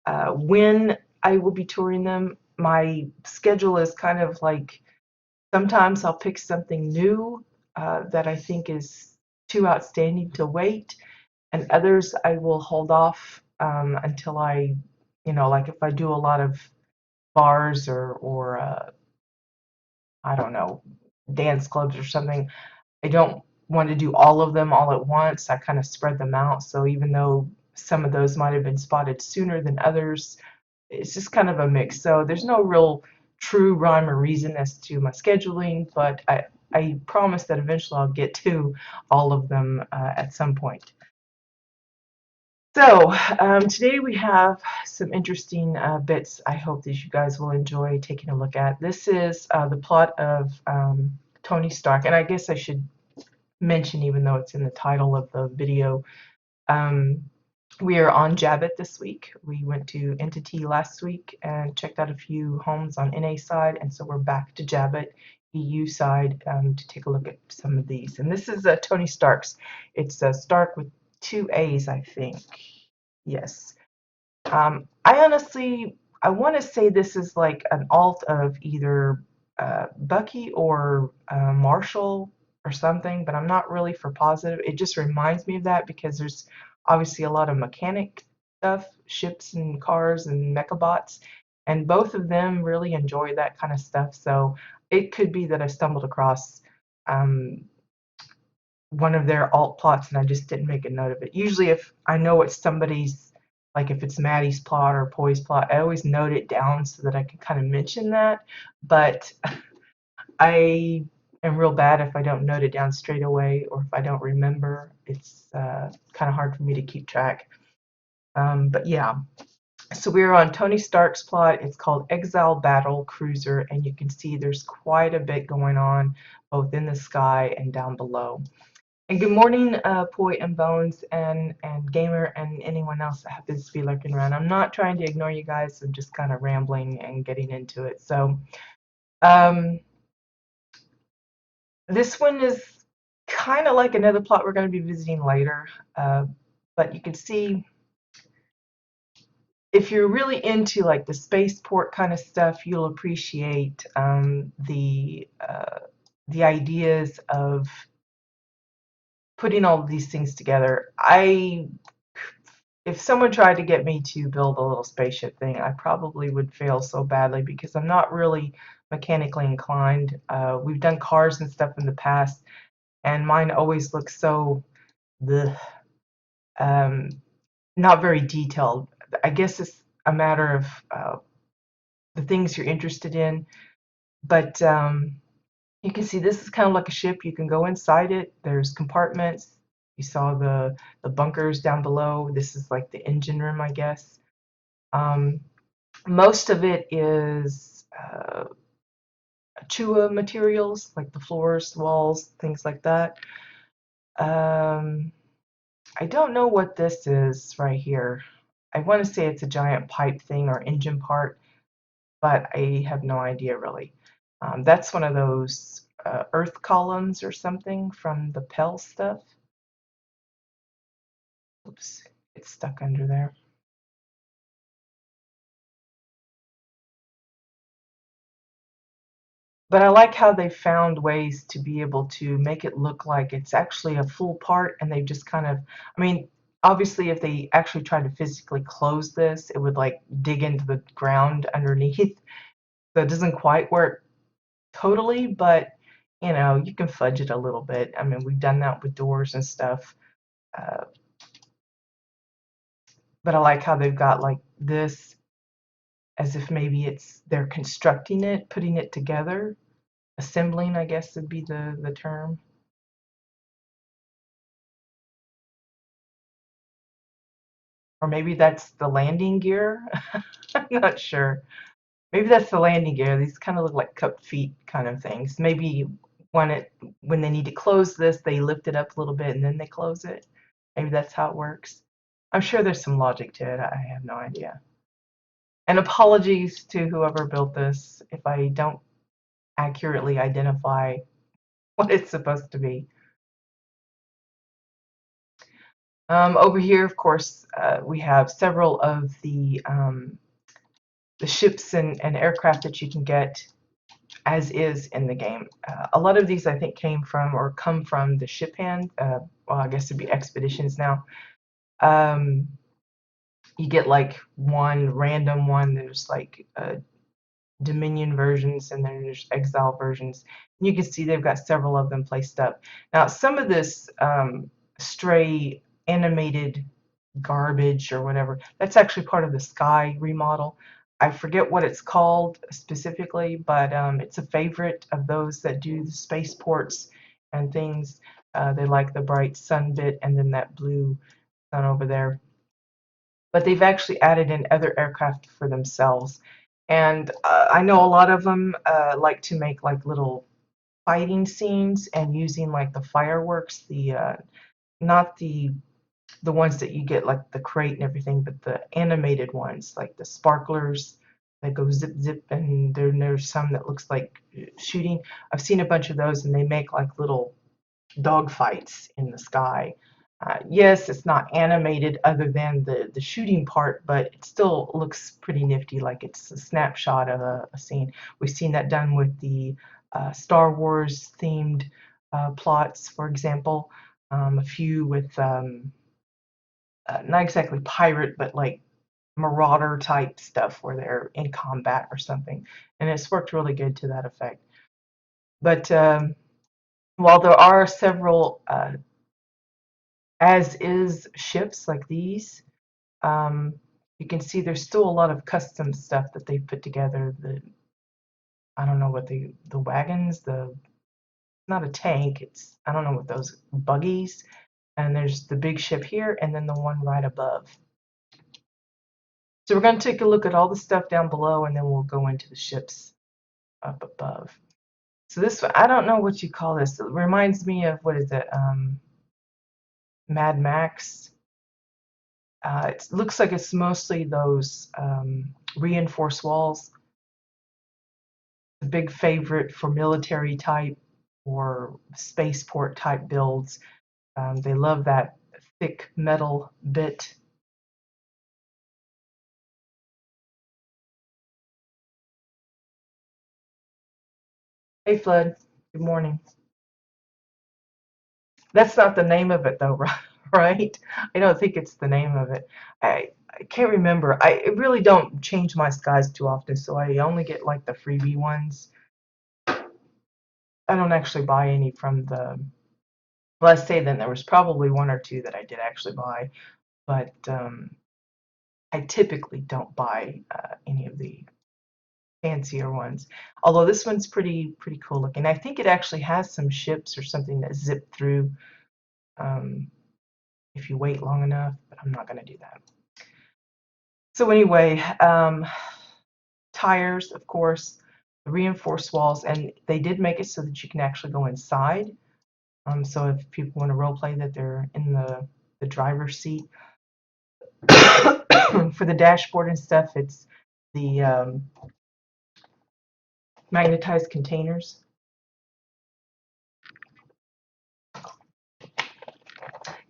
When I will be touring them, my schedule is kind of like sometimes I'll pick something new that I think is too outstanding to wait, and others I will hold off until I, like if I do a lot of bars or I don't know, dance clubs or something, I don't want to do all of them all at once. I kind of spread them out. So even though some of those might have been spotted sooner than others, it's just kind of a mix. So there's no real true rhyme or reason as to my scheduling, but I promise that eventually I'll get to all of them at some point. So today we have some interesting bits I hope that you guys will enjoy taking a look at. This is the plot of Tony Stark, and I guess I should mention, even though it's in the title of the video, um, we are on Jabbit this week. We went to Entity last week and checked out a few homes on NA side, and so we're back to Jabbit-EU side to take a look at some of these. And this is Tony Stark's. It's Stark with 2 A's, I think. Yes. I want to say this is like an alt of either Bucky or Marshall or something, but I'm not really for positive. It just reminds me of that because there's obviously a lot of mechanic stuff, ships and cars and mechabots, and both of them really enjoy that kind of stuff. So it could be that I stumbled across um, one of their alt plots and I just didn't make a note of it. Usually if I know it's somebody's, like if it's Maddie's plot or Poi's plot, I always note it down so that I can kind of mention that. But I am real bad if I don't note it down straight away or if I don't remember. It's kind of hard for me to keep track. But yeah, so we're on Tony Stark's plot. It's called Exile Battle Cruiser, and you can see there's quite a bit going on both in the sky and down below. And good morning, Poi and Bones and Gamer and anyone else that happens to be lurking around. I'm not trying to ignore you guys. I'm just kind of rambling and getting into it. So um, this one is kind of like another plot we're going to be visiting later. But you can see if you're really into like the spaceport kind of stuff, you'll appreciate the ideas of putting all of these things together. If someone tried to get me to build a little spaceship thing, I probably would fail so badly because I'm not really mechanically inclined. We've done cars and stuff in the past, and mine always look so the not very detailed. I guess it's a matter of the things you're interested in, but you can see this is kind of like a ship. You can go inside it. There's compartments. You saw the bunkers down below. This is like the engine room, I guess. Um, most of it is Chua materials, like the floors, walls, things like that. I don't know what this is right here. I want to say it's a giant pipe thing or engine part, but I have no idea really. That's one of those earth columns or something from the Pell stuff. Oops, it's stuck under there. But I like how they found ways to be able to make it look like it's actually a full part, and they just kind of, I mean, obviously if they actually tried to physically close this, it would like dig into the ground underneath. So it doesn't quite work totally, but you can fudge it a little bit. I mean, we've done that with doors and stuff. Uh, but I like how they've got like this as if maybe they're constructing it, putting it together. Assembling, I guess would be the term. Or maybe that's the landing gear. I'm not sure. Maybe that's the landing gear. These kind of look like cup feet kind of things. Maybe when they need to close this, they lift it up a little bit and then they close it. Maybe that's how it works. I'm sure there's some logic to it. I have no idea. And apologies to whoever built this if I don't accurately identify what it's supposed to be. Over here, of course, we have several of the ships and aircraft that you can get as is in the game. A lot of these I think came from or come from the ship hand. Well, I guess it'd be expeditions now. Um, you get like one random one. There's like Dominion versions and then there's Exile versions. And you can see they've got several of them placed up. Now, some of this stray animated garbage or whatever, that's actually part of the Sky remodel. I forget what it's called specifically, but it's a favorite of those that do the spaceports and things. They like the bright sun bit and then that blue sun over there. But they've actually added in other aircraft for themselves. And I know a lot of them like to make like little fighting scenes and using like the fireworks, not the ones that you get like the crate and everything, but the animated ones, like the sparklers that go zip zip, and there's some that looks like shooting. I've seen a bunch of those, and they make like little dog fights in the sky. Yes, it's not animated other than the shooting part, but it still looks pretty nifty, like it's a snapshot of a scene. We've seen that done with the Star Wars themed plots, for example. A few with not exactly pirate, but like marauder type stuff where they're in combat or something. And it's worked really good to that effect. But while there are several as is ships like these, um, you can see there's still a lot of custom stuff that they put together. I don't know what the wagons, not a tank, it's, I don't know what those buggies, and there's the big ship here and then the one right above. So we're going to take a look at all the stuff down below and then we'll go into the ships up above. So this one, I don't know what you call this. It reminds me of, what is it, Mad Max. It looks like it's mostly those reinforced walls. A big favorite for military type or spaceport type builds. They love that thick metal bit. Hey Flood, good morning. That's not the name of it though, right? I don't think it's the name of it. I can't remember. I really don't change my skies too often, so I only get like the freebie ones. I don't actually buy any from the, well, I say then there was probably one or two that I did actually buy, but I typically don't buy any of the fancier ones. Although this one's pretty cool looking. I think it actually has some ships or something that zip through um, if you wait long enough, but I'm not going to do that. So anyway, tires, of course, the reinforced walls, and they did make it so that you can actually go inside. So if people want to role play that they're in the driver's seat. For the dashboard and stuff, it's the magnetized containers.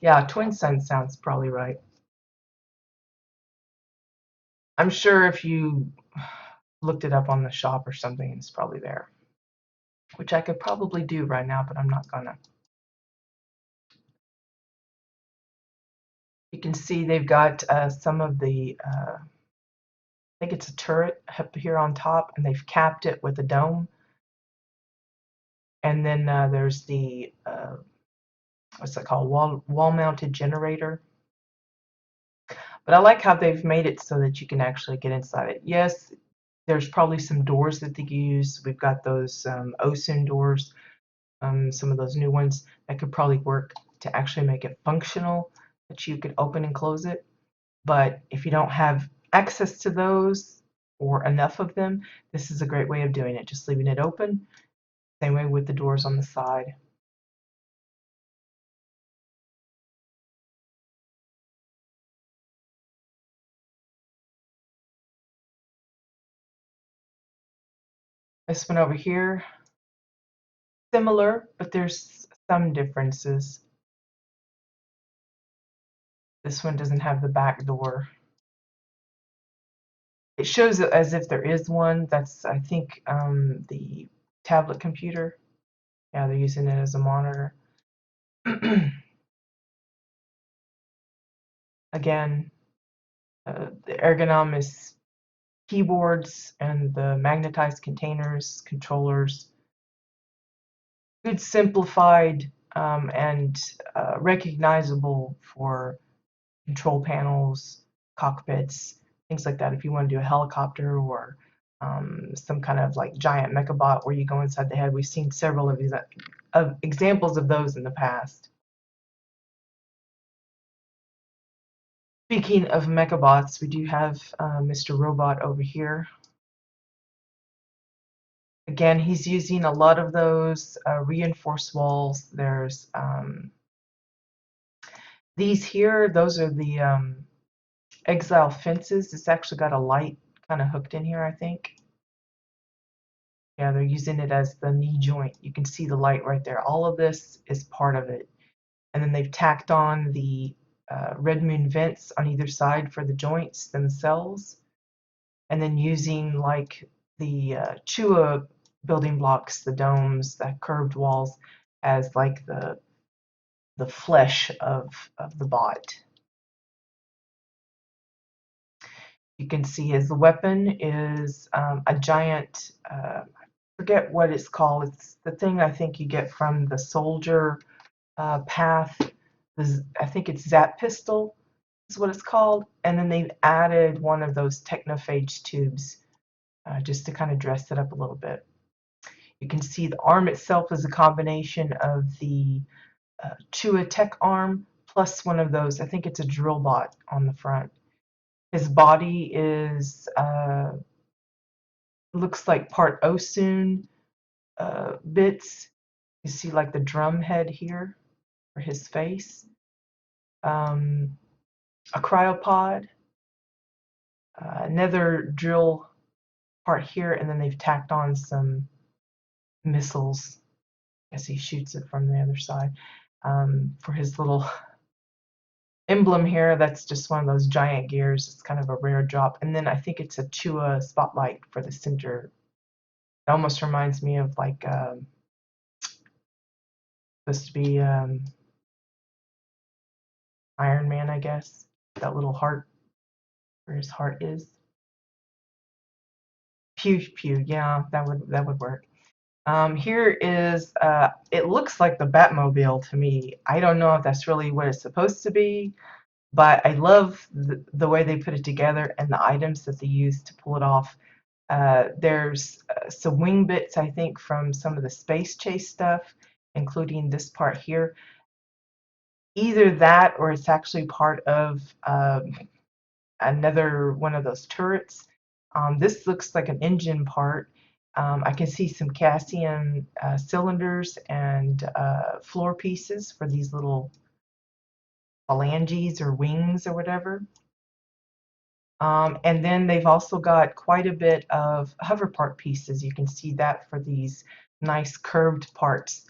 Yeah, Twin Sun sounds probably right. I'm sure if you looked it up on the shop or something, it's probably there. Which I could probably do right now, but I'm not gonna. You can see they've got some of the, I think it's a turret up here on top, and they've capped it with a dome. And then there's the, what's that called, wall-mounted generator. But I like how they've made it so that you can actually get inside it. Yes, there's probably some doors that they use. We've got those OSIN doors, some of those new ones that could probably work to actually make it functional, that you could open and close it. But if you don't have access to those or enough of them, this is a great way of doing it, just leaving it open. Same way with the doors on the side. This one over here, similar, but there's some differences. This one doesn't have the back door. It shows it as if there is one. That's, I think, the tablet computer. Yeah, they're using it as a monitor. Again, the ergonomous keyboards and the magnetized containers, controllers, good simplified and recognizable for control panels, cockpits, things like that. If you want to do a helicopter or some kind of like giant mechabot where you go inside the head, we've seen several of these examples of those in the past. Speaking of mechabots, we do have Mr. Robot over here. Again, he's using a lot of those reinforced walls. There's these here, those are the exile fences. It's actually got a light kind of hooked in here, I think. Yeah, they're using it as the knee joint. You can see the light right there. All of this is part of it. And then they've tacked on the red moon vents on either side for the joints themselves. And then using like the Chua building blocks, the domes, the curved walls, as like the flesh of the bot. You can see his weapon is a giant, I forget what it's called. It's the thing I think you get from the soldier path. I think it's Zap Pistol is what it's called. And then they've added one of those technophage tubes just to kind of dress it up a little bit. You can see the arm itself is a combination of the Chua Tech arm plus one of those. I think it's a drill bot on the front. His body is looks like part Osun bits. You see like the drum head here for his face. A cryopod, another drill part here, and then they've tacked on some missiles as he shoots it from the other side. For his little emblem here, that's just one of those giant gears. It's kind of a rare drop. And then I think it's a Chua spotlight for the center. It almost reminds me of like supposed to be Iron Man, I guess. That little heart where his heart is. Pew pew, yeah, that would work. Here is it looks like the Batmobile to me. I don't know if that's really what it's supposed to be, but I love the way they put it together and the items that they use to pull it off. There's some wing bits, I think, from some of the Space Chase stuff, including this part here. Either that or it's actually part of another one of those turrets. This looks like an engine part. I can see some Cassian cylinders and floor pieces for these little phalanges or wings or whatever. And then they've also got quite a bit of hover part pieces. You can see that for these nice curved parts.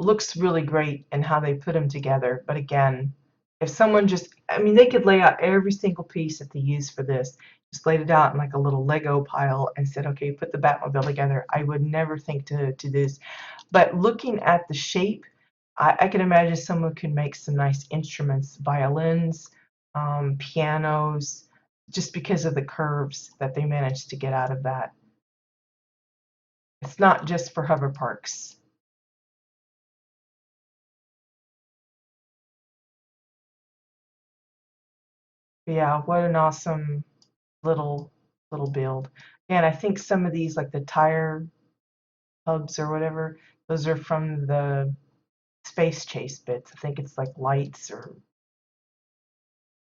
Looks really great in how they put them together. But again, if someone just, I mean, they could lay out every single piece that they use for this, just laid it out in like a little Lego pile and said, okay, put the Batmobile together. I would never think to do this. But looking at the shape, I can imagine someone could make some nice instruments, violins, pianos, just because of the curves that they managed to get out of that. It's not just for hover parks. But yeah, what an awesome little build. And I think some of these, like the tire hubs or whatever, those are from the Space Chase bits. I think it's like lights or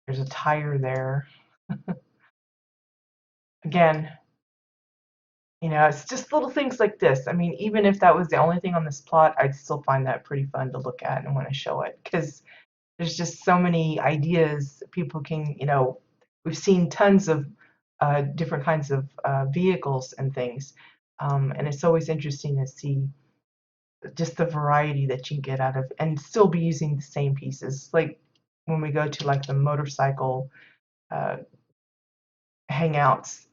there's a tire there. Again, you know, it's just little things like this. I mean, even if that was the only thing on this plot, I'd still find that pretty fun to look at and want to show it because there's just so many ideas people can, you know, we've seen tons of different kinds of vehicles and things. And it's always interesting to see just the variety that you can get out of and still be using the same pieces. Like when we go to like the motorcycle uh, hangouts,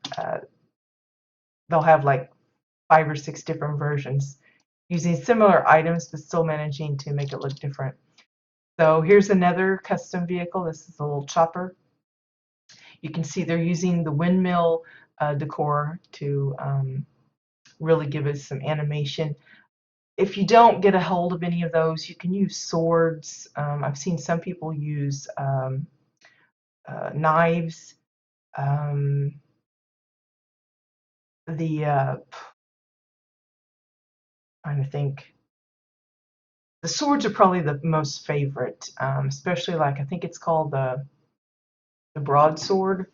they'll have like 5 or 6 different versions using similar items but still managing to make it look different. So here's another custom vehicle. This is a little chopper. You can see they're using the windmill decor to really give it some animation. If you don't get a hold of any of those, you can use swords. I've seen some people use knives. Um, trying to think. The swords are probably the most favorite, especially like I think it's called the broadsword.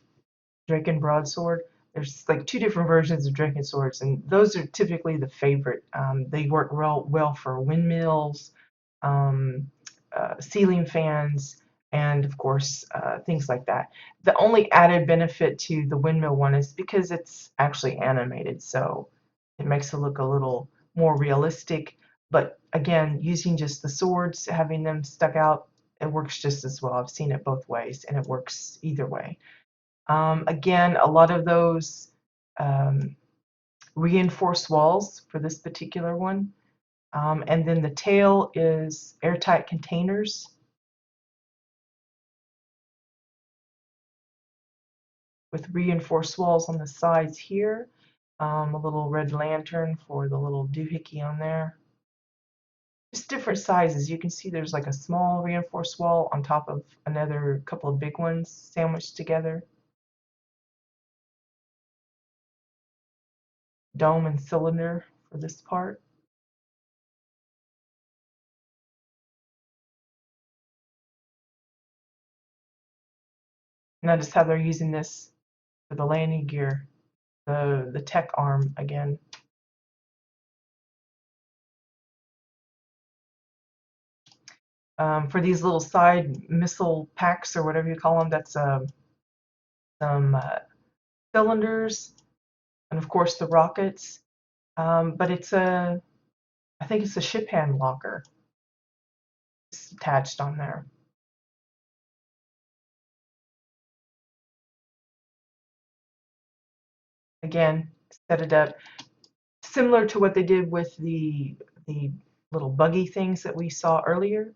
Drinking broadsword. There's like 2 different versions of drinking swords, and those are typically the favorite. They work real well for windmills, um, ceiling fans, and of course things like that. The only added benefit to the windmill one is because it's actually animated, so it makes it look a little more realistic. But again, using just the swords, having them stuck out, it works just as well. I've seen it both ways, and it works either way. Again, a lot of those um, reinforced walls for this particular one. And then the tail is airtight containers with reinforced walls on the sides here. A little red lantern for the little doohickey on there. Just different sizes. You can see there's like a small reinforced wall on top of another couple of big ones sandwiched together. Dome and cylinder for this part. Notice how they're using this for the landing gear, the tech arm again. For these little side missile packs or whatever you call them, that's some cylinders, and of course the rockets. But I think it's a ship hand locker. It's attached on there. Again, set it up similar to what they did with the little buggy things that we saw earlier.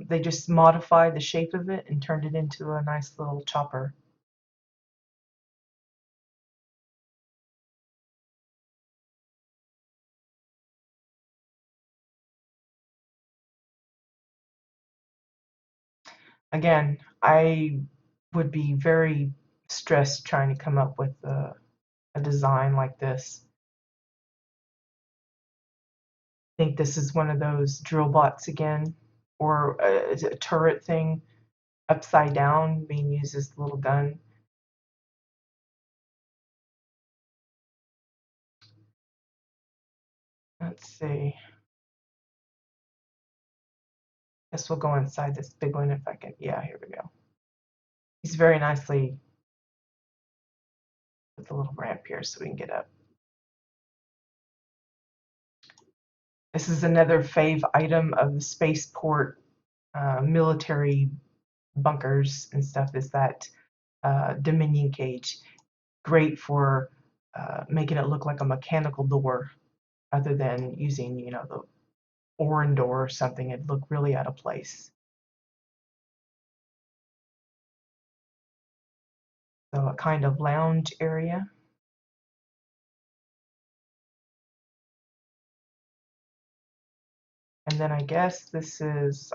They just modified the shape of it and turned it into a nice little chopper. Again, I would be very stressed trying to come up with a design like this. I think this is one of those drill bots again, or a turret thing upside down being used as a little gun. Let's see. Guess we'll go inside this big one if I can. Yeah, here we go. He's very nicely with a little ramp here so we can get up. This is another fave item of the spaceport military bunkers and stuff, is that Dominion cage. Great for making it look like a mechanical door other than using, the Orin door or something. It'd look really out of place. So a kind of lounge area. And then I guess this is,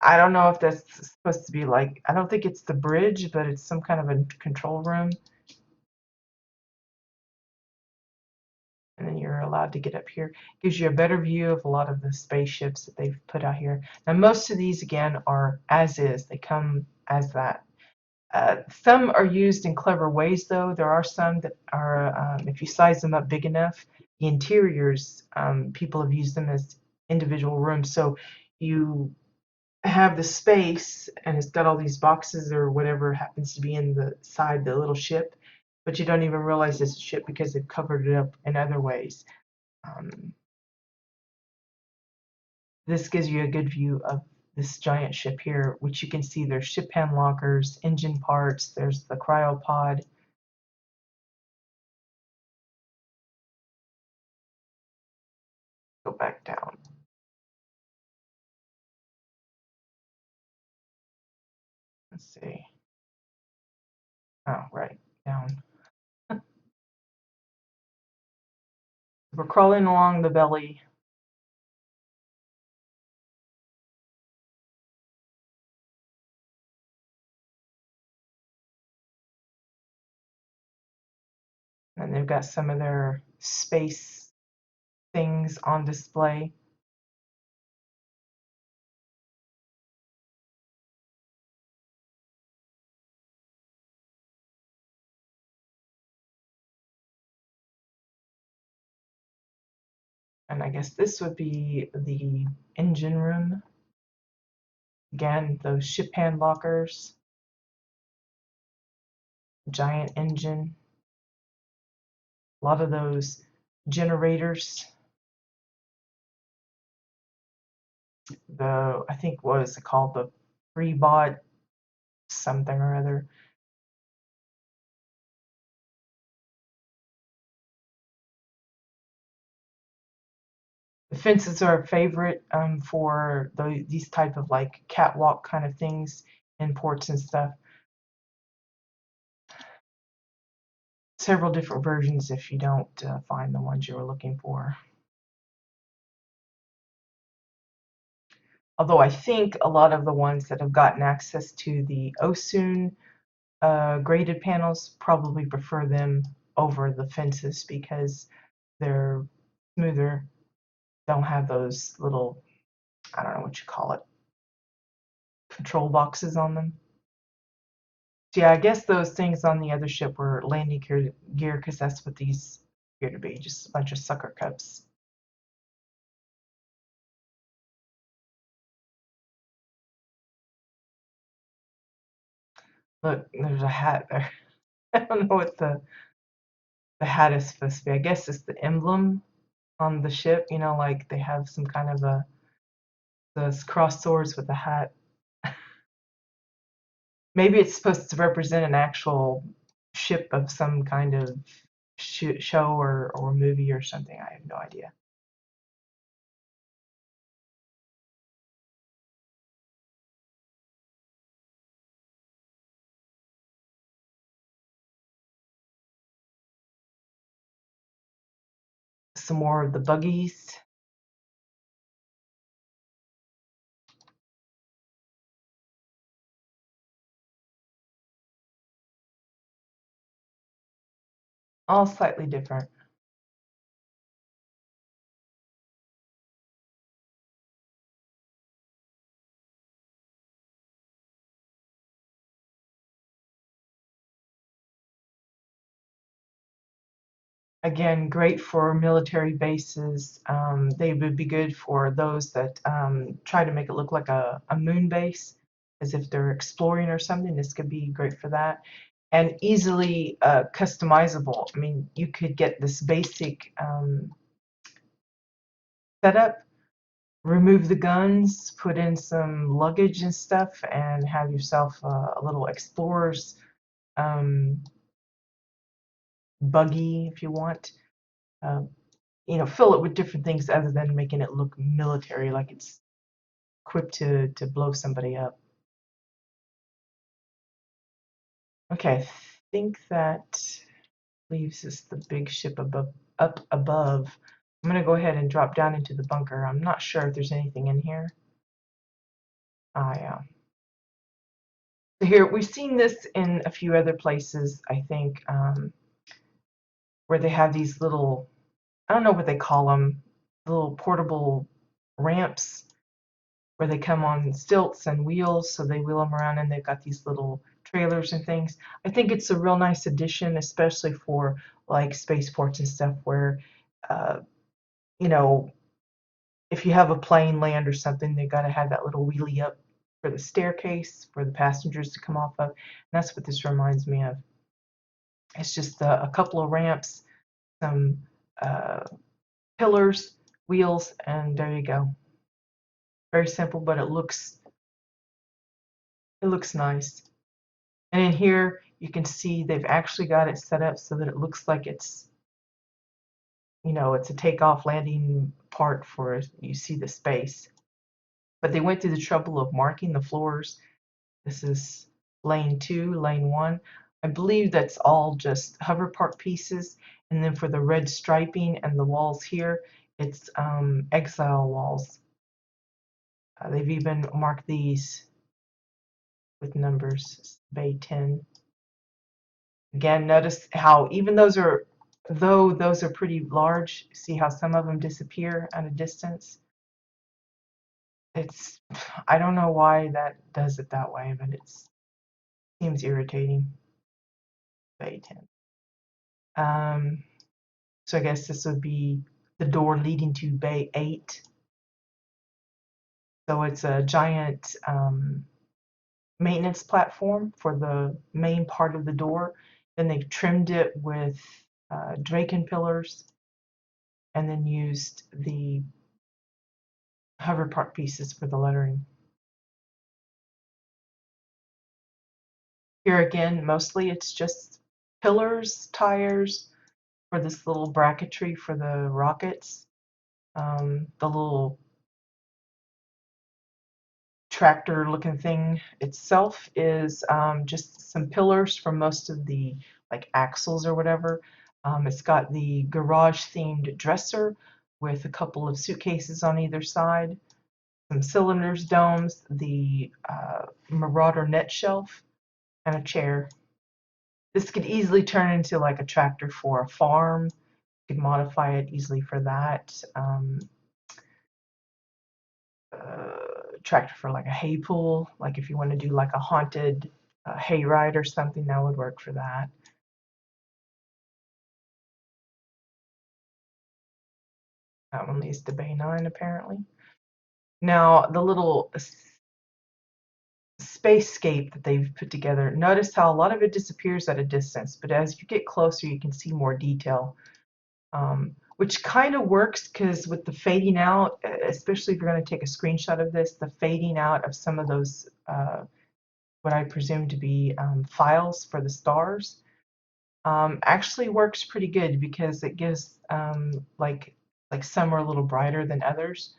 I don't know if that's supposed to be like, I don't think it's the bridge, but it's some kind of a control room. And then you're allowed to get up here. Gives you a better view of a lot of the spaceships that they've put out here. Now most of these again are as is. They come as that. Some are used in clever ways though. There are some that are, if you size them up big enough, the interiors, people have used them as individual rooms. So you have the space and it's got all these boxes or whatever happens to be in the side, the little ship, but you don't even realize it's a ship because they've covered it up in other ways. Um, this gives you a good view of this giant ship here, which you can see there's ship pan lockers, engine parts, there's the cryopod. Go back down. Let's see. Oh, right, down. We're crawling along the belly. And they've got some of their space things on display. And I guess this would be the engine room. Again, those ship hand lockers, giant engine, a lot of those generators. I think what is it called, the pre-bought something or other. The fences are a favorite for these type of like catwalk kind of things in ports and stuff. Several different versions if you don't find the ones you were looking for. Although I think a lot of the ones that have gotten access to the OSUN graded panels probably prefer them over the fences because they're smoother, don't have those little, I don't know what you call it, control boxes on them. So yeah, I guess those things on the other ship were landing gear because that's what these appear to be, just a bunch of sucker cups. Look, there's a hat there. I don't know what the hat is supposed to be. I guess it's the emblem on the ship, you know, like they have some kind of those crossed swords with a hat. Maybe it's supposed to represent an actual ship of some kind of show or movie or something. I have no idea. Some more of the buggies. All slightly different. Again, great for military bases. They would be good for those that try to make it look like a moon base, as if they're exploring or something. This could be great for that. And easily customizable. I mean, you could get this basic setup, remove the guns, put in some luggage and stuff, and have yourself a little explorer's um, buggy if you want. Um, you know, fill it with different things other than making it look military, like it's equipped to blow somebody up. Okay, I think that leaves us the big ship up above. I'm gonna go ahead and drop down into the bunker. I'm not sure if there's anything in here. Ah, yeah. So here, we've seen this in a few other places, I think, where they have these little, I don't know what they call them, little portable ramps where they come on stilts and wheels, so they wheel them around and they've got these little trailers and things. I think it's a real nice addition, especially for like spaceports and stuff where, uh, you know, if you have a plane land or something, they've got to have that little wheelie up for the staircase for the passengers to come off of. And that's what this reminds me of. It's just a couple of ramps, some uh, pillars, wheels, and there you go. Very simple, but it looks nice. And in here, you can see they've actually got it set up so that it looks like it's, you know, it's a takeoff landing part for, you see the space. But they went through the trouble of marking the floors. This is lane 2, lane 1. I believe that's all just hover park pieces. And then for the red striping and the walls here, it's exile walls. They've even marked these with numbers, bay 10. Again, notice how even though those are pretty large, see how some of them disappear at a distance? It's, I don't know why that does it that way, but it seems irritating. Bay 10. So I guess this would be the door leading to bay 8. So it's a giant maintenance platform for the main part of the door. Then they've trimmed it with Draken pillars and then used the hover park pieces for the lettering. Here again, mostly it's just pillars, tires for this little bracketry for the rockets. The little tractor looking thing itself is just some pillars for most of the like axles or whatever. It's got the garage themed dresser with a couple of suitcases on either side, some cylinders, domes, the Marauder net shelf, and a chair. This could easily turn into like a tractor for a farm. You could modify it easily for that. Tractor for like a hay pool, like if you want to do like a haunted hay ride or something, that would work for that. That one leads to bay 9 apparently. Now the little spacescape that they've put together, notice how a lot of it disappears at a distance, but as you get closer you can see more detail, which kind of works because with the fading out, especially if you're going to take a screenshot of this, the fading out of some of those what I presume to be files for the stars actually works pretty good because it gives like some are a little brighter than others.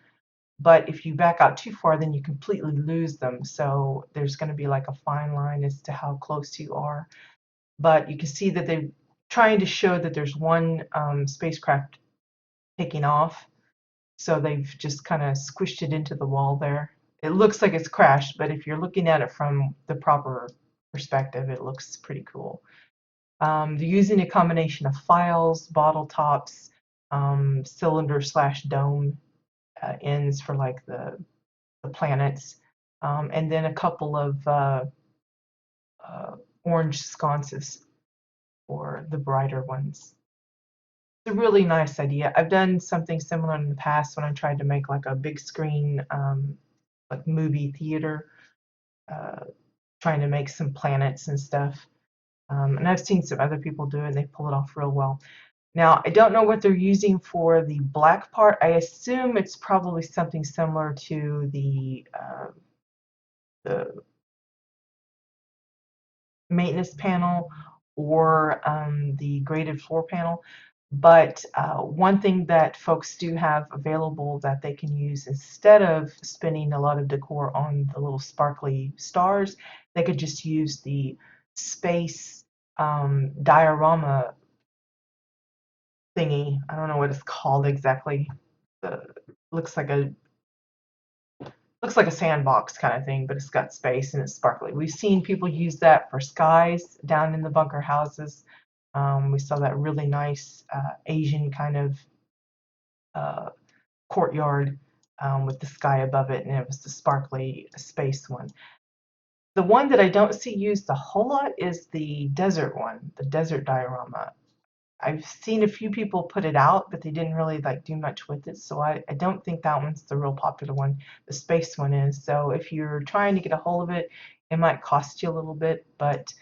But if you back out too far, then you completely lose them. So there's going to be like a fine line as to how close you are. But you can see that they're trying to show that there's one spacecraft taking off. So they've just kind of squished it into the wall there. It looks like it's crashed, but if you're looking at it from the proper perspective, it looks pretty cool. They're using a combination of files, bottle tops, cylinder/dome ends for like the planets, and then a couple of orange sconces for the brighter ones. It's a really nice idea. I've done something similar in the past when I tried to make like a big screen like movie theater, trying to make some planets and stuff. And I've seen some other people do it, and they pull it off real well. Now, I don't know what they're using for the black part. I assume it's probably something similar to the maintenance panel or the graded floor panel. But one thing that folks do have available that they can use instead of spending a lot of decor on the little sparkly stars, they could just use the space diorama thingy. I don't know what it's called exactly. The, looks like a sandbox kind of thing, but it's got space and it's sparkly. We've seen people use that for skies down in the bunker houses. We saw that really nice Asian kind of courtyard with the sky above it, and it was the sparkly space one. The one that I don't see used a whole lot is the desert one, the desert diorama. I've seen a few people put it out, but they didn't really like do much with it. So I don't think that one's the real popular one. The space one is. So if you're trying to get a hold of it, it might cost you a little bit. But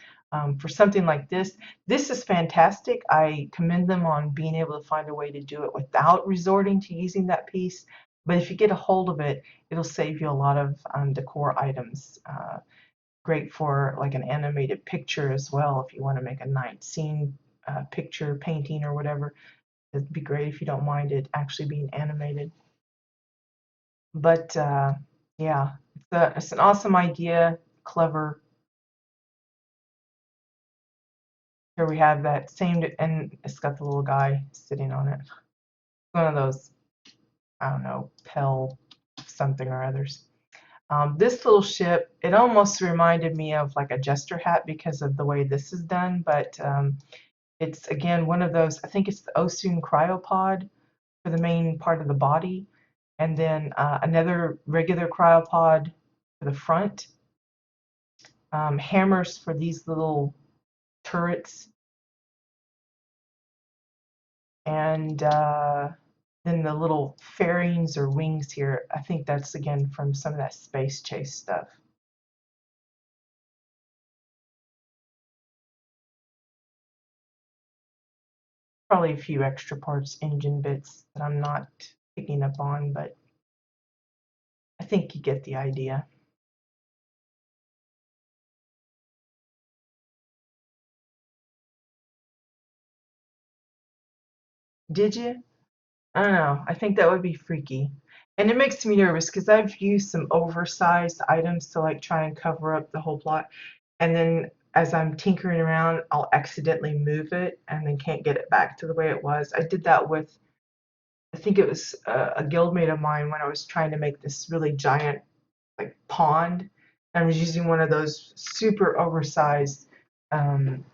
for something like this is fantastic. I commend them on being able to find a way to do it without resorting to using that piece. But if you get a hold of it, it'll save you a lot of decor items. Great for like an animated picture as well if you want to make a night scene picture, painting, or whatever. It'd be great if you don't mind it actually being animated. But yeah, it's an awesome idea, clever. Here we have that same, and it's got the little guy sitting on it. One of those, I don't know, Pell something or others. This little ship, it almost reminded me of like a jester hat because of the way this is done, but it's again one of those, I think it's the Osun cryopod for the main part of the body, and then another regular cryopod for the front, hammers for these little turrets, and then the little fairings or wings here. I think that's again from some of that space chase stuff. Probably a few extra parts, engine bits that I'm not picking up on, but I think you get the idea. Did you? I don't know. I think that would be freaky. And it makes me nervous because I've used some oversized items to like try and cover up the whole plot. And then as I'm tinkering around, I'll accidentally move it and then can't get it back to the way it was. I did that with, I think it was a guildmate of mine when I was trying to make this really giant like pond. I was using one of those super oversized um,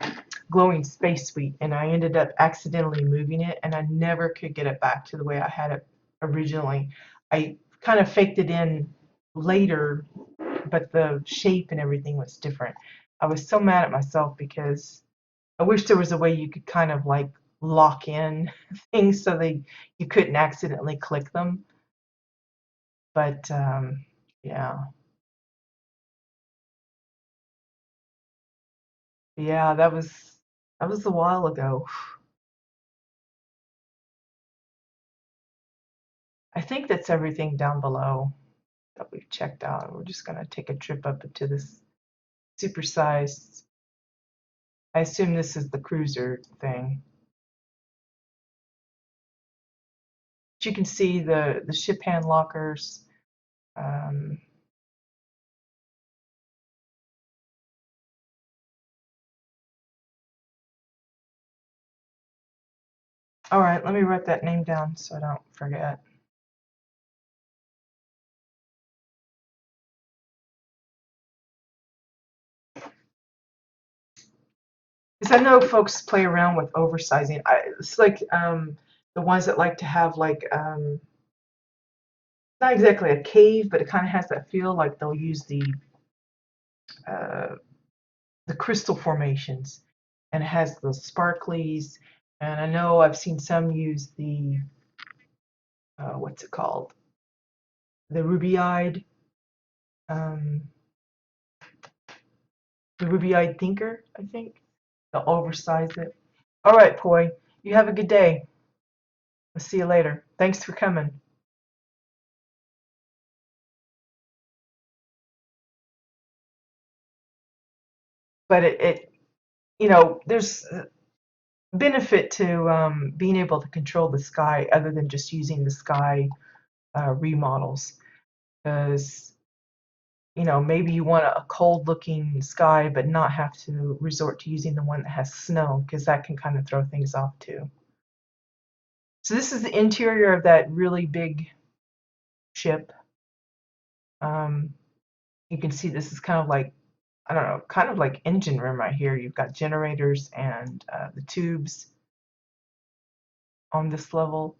glowing space suite, and I ended up accidentally moving it, and I never could get it back to the way I had it originally. I kind of faked it in later, but the shape and everything was different. I was so mad at myself because I wish there was a way you could kind of like lock in things so they you couldn't accidentally click them. But yeah, yeah, that was a while ago. I think that's everything down below that we've checked out. We're just gonna take a trip up into this supersized. I assume this is the cruiser thing. But you can see the ship hand lockers. Um, all right, let me write that name down so I don't forget. Because I know folks play around with oversizing. It's like the ones that like to have like not exactly a cave, but it kind of has that feel like they'll use uh, the crystal formations, and it has the sparklies. And I know I've seen some use the what's it called? The ruby-eyed, um, the ruby-eyed thinker. I think they'll oversize it. All right, Poi. You have a good day. I'll see you later. Thanks for coming. But there's benefit to being able to control the sky other than just using the sky remodels, because maybe you want a cold looking sky but not have to resort to using the one that has snow, because that can kind of throw things off too. So this is the interior of that really big ship. um, you can see this is kind of like, I don't know, kind of like engine room right here. You've got generators and the tubes on this level.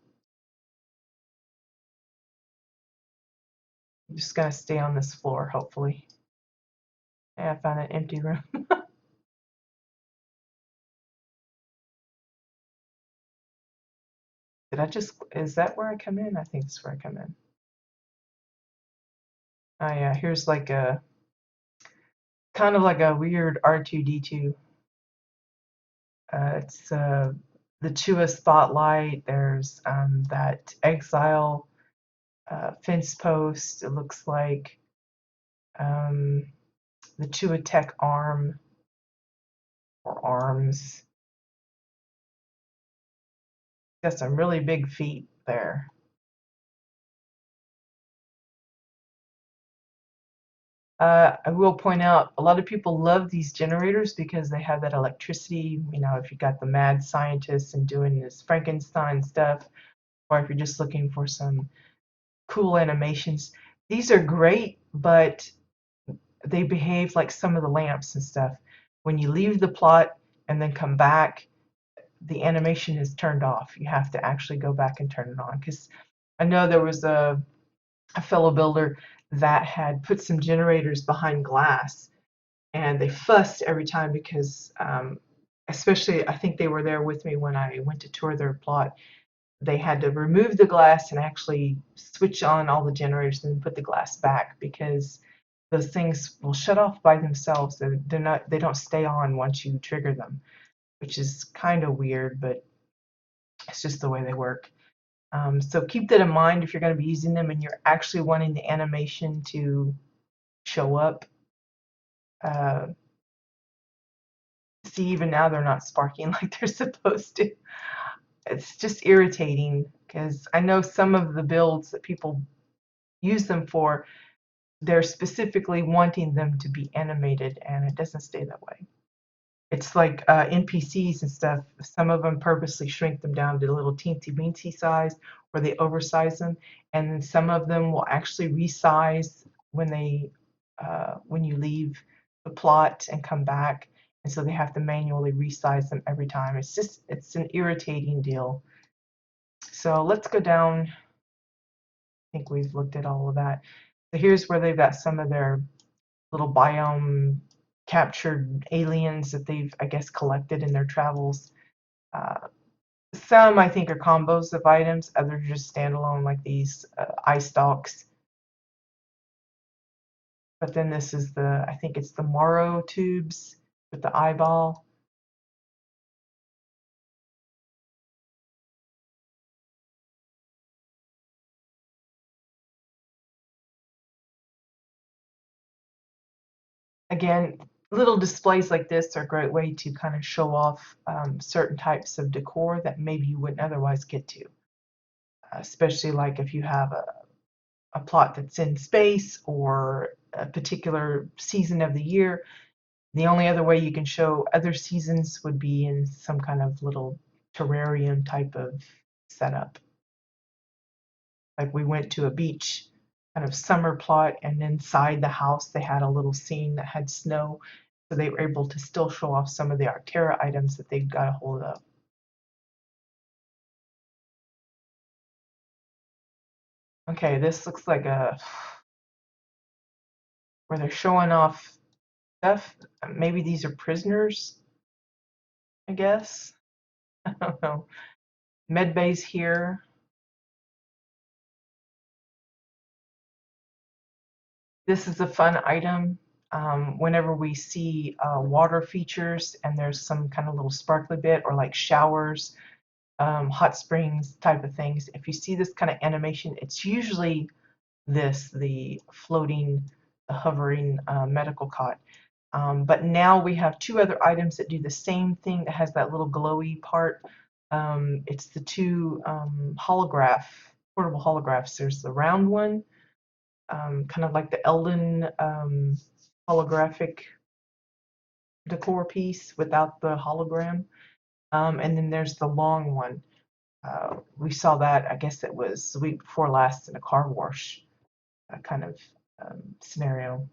I'm just gonna stay on this floor, hopefully. Yeah, I found an empty room. Is that where I come in? I think it's where I come in. Oh yeah, here's like a, kind of like a weird R2-D2. It's the Chua spotlight. There's that exile fence post. It looks like um, the Chuatech arm or arms. Got some really big feet there. I will point out a lot of people love these generators because they have that electricity. You know, if you got the mad scientists and doing this Frankenstein stuff, or if you're just looking for some cool animations, these are great, but they behave like some of the lamps and stuff. When you leave the plot and then come back, the animation is turned off. You have to actually go back and turn it on. Because I know there was a fellow builder that had put some generators behind glass, and they fussed every time because, especially, I think they were there with me when I went to tour their plot. They had to remove the glass and actually switch on all the generators and put the glass back because those things will shut off by themselves. They don't stay on once you trigger them, which is kind of weird, but it's just the way they work. So keep that in mind if you're going to be using them and you're actually wanting the animation to show up. Uh, See, even now they're not sparking like they're supposed to. It's just irritating because I know some of the builds that people use them for, they're specifically wanting them to be animated, and it doesn't stay that way. It's like NPCs and stuff. Some of them purposely shrink them down to a little teensy weensy size, or they oversize them, and then some of them will actually resize when you leave the plot and come back, and so they have to manually resize them every time. It's an irritating deal. So let's go down. I think we've looked at all of that. So here's where they've got some of their little biome captured aliens that they've, I guess, collected in their travels. Uh, some I think are combos of items, others are just standalone, like these eye stalks. But then this is I think it's the Morrow tubes with the eyeball. Again, little displays like this are a great way to kind of show off certain types of decor that maybe you wouldn't otherwise get to. Especially like if you have a plot that's in space or a particular season of the year. The only other way you can show other seasons would be in some kind of little terrarium type of setup. Like we went to a beach kind of summer plot, and inside the house they had a little scene that had snow, so they were able to still show off some of the Arctera items that they've got a hold of. Okay, this looks like where they're showing off stuff. Maybe these are prisoners, I guess. I don't know. Med bays here. This is a fun item. Whenever we see water features and there's some kind of little sparkly bit, or like showers, hot springs type of things, if you see this kind of animation, it's usually the floating, the hovering medical cot. But now we have two other items that do the same thing, that has that little glowy part. It's the two portable holographs. There's the round one, kind of like the Eldon holographic decor piece without the hologram. And then there's the long one. We saw that, I guess it was the week before last, in a car wash kind of scenario.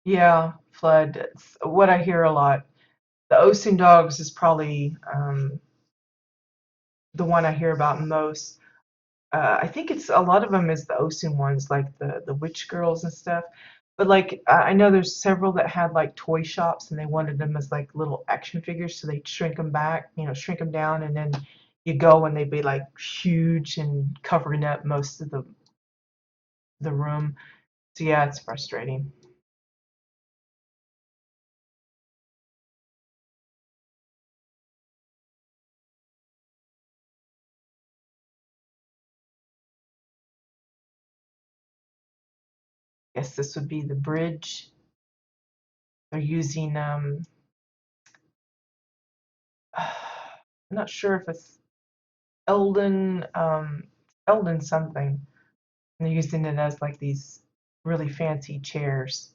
Yeah, flood. It's what I hear a lot. The Osun dogs is probably the one I hear about most. I think it's a lot of them is the Osun ones, like the witch girls and stuff. But like I know there's several that had like toy shops, and they wanted them as like little action figures, so they shrink them back, shrink them down, and then you go and they'd be like huge and covering up most of the room. So yeah, it's frustrating. Guess this would be the bridge. They're using I'm not sure if it's Eldon Eldon something. And they're using it as like these really fancy chairs.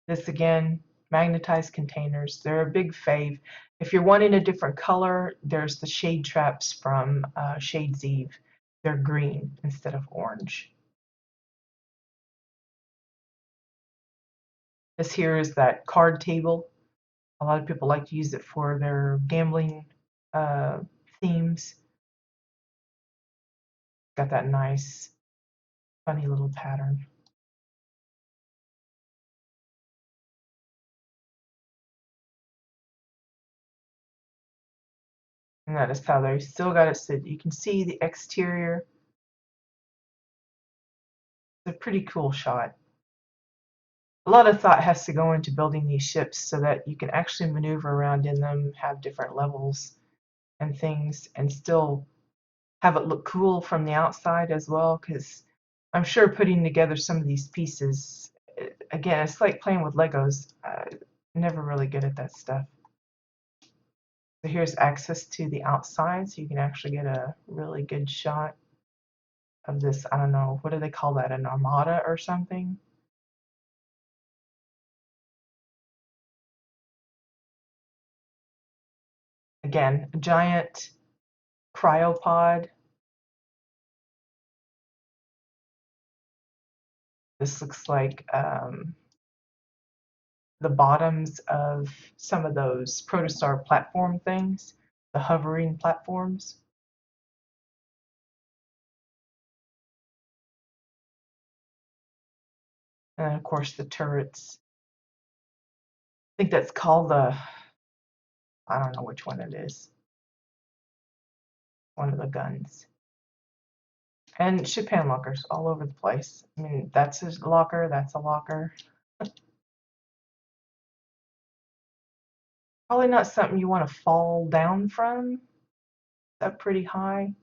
This again, magnetized containers. They're a big fave. If you're wanting a different color, there's the shade traps from Shades Eve. They're green instead of orange. This here is that card table. A lot of people like to use it for their gambling uh, themes. Got that nice, funny little pattern. And that is how they still got it sit. You can see the exterior. It's a pretty cool shot. A lot of thought has to go into building these ships so that you can actually maneuver around in them, have different levels and things, and still have it look cool from the outside as well, because I'm sure putting together some of these pieces, again, it's like playing with Legos. Never really good at that stuff. So here's access to the outside, so you can actually get a really good shot of this, I don't know, what do they call that, an armada or something? Again, a giant cryopod. This looks like the bottoms of some of those Protostar platform things, the hovering platforms. And of course the turrets. I think that's called the, I don't know which one it is. One of the guns. And ship hand lockers all over the place. I mean, that's a locker, that's a locker. Probably not something you want to fall down from. That's pretty high.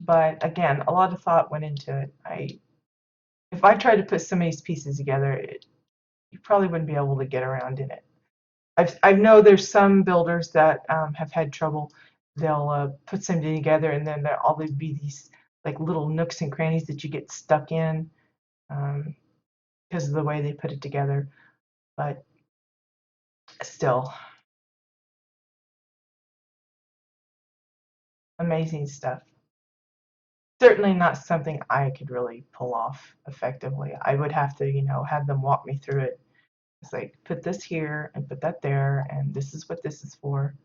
But again, a lot of thought went into it. If I tried to put some of these pieces together, you probably wouldn't be able to get around in it. I know there's some builders that have had trouble. They'll put something together and then there'll always be these like little nooks and crannies that you get stuck in because of the way they put it together. But still, amazing stuff. Certainly not something I could really pull off effectively. I would have to, have them walk me through it. It's like, put this here and put that there, and this is what this is for.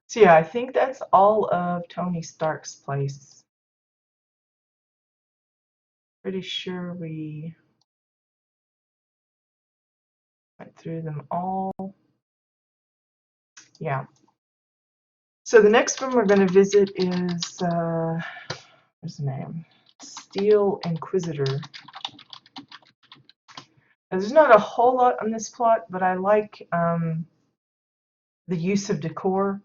So yeah, I think that's all of Tony Stark's place. Pretty sure we went through them all. Yeah. So the next one we're going to visit is, what's the name? Steel Inquisitor. Now, there's not a whole lot on this plot, but I like the use of decor.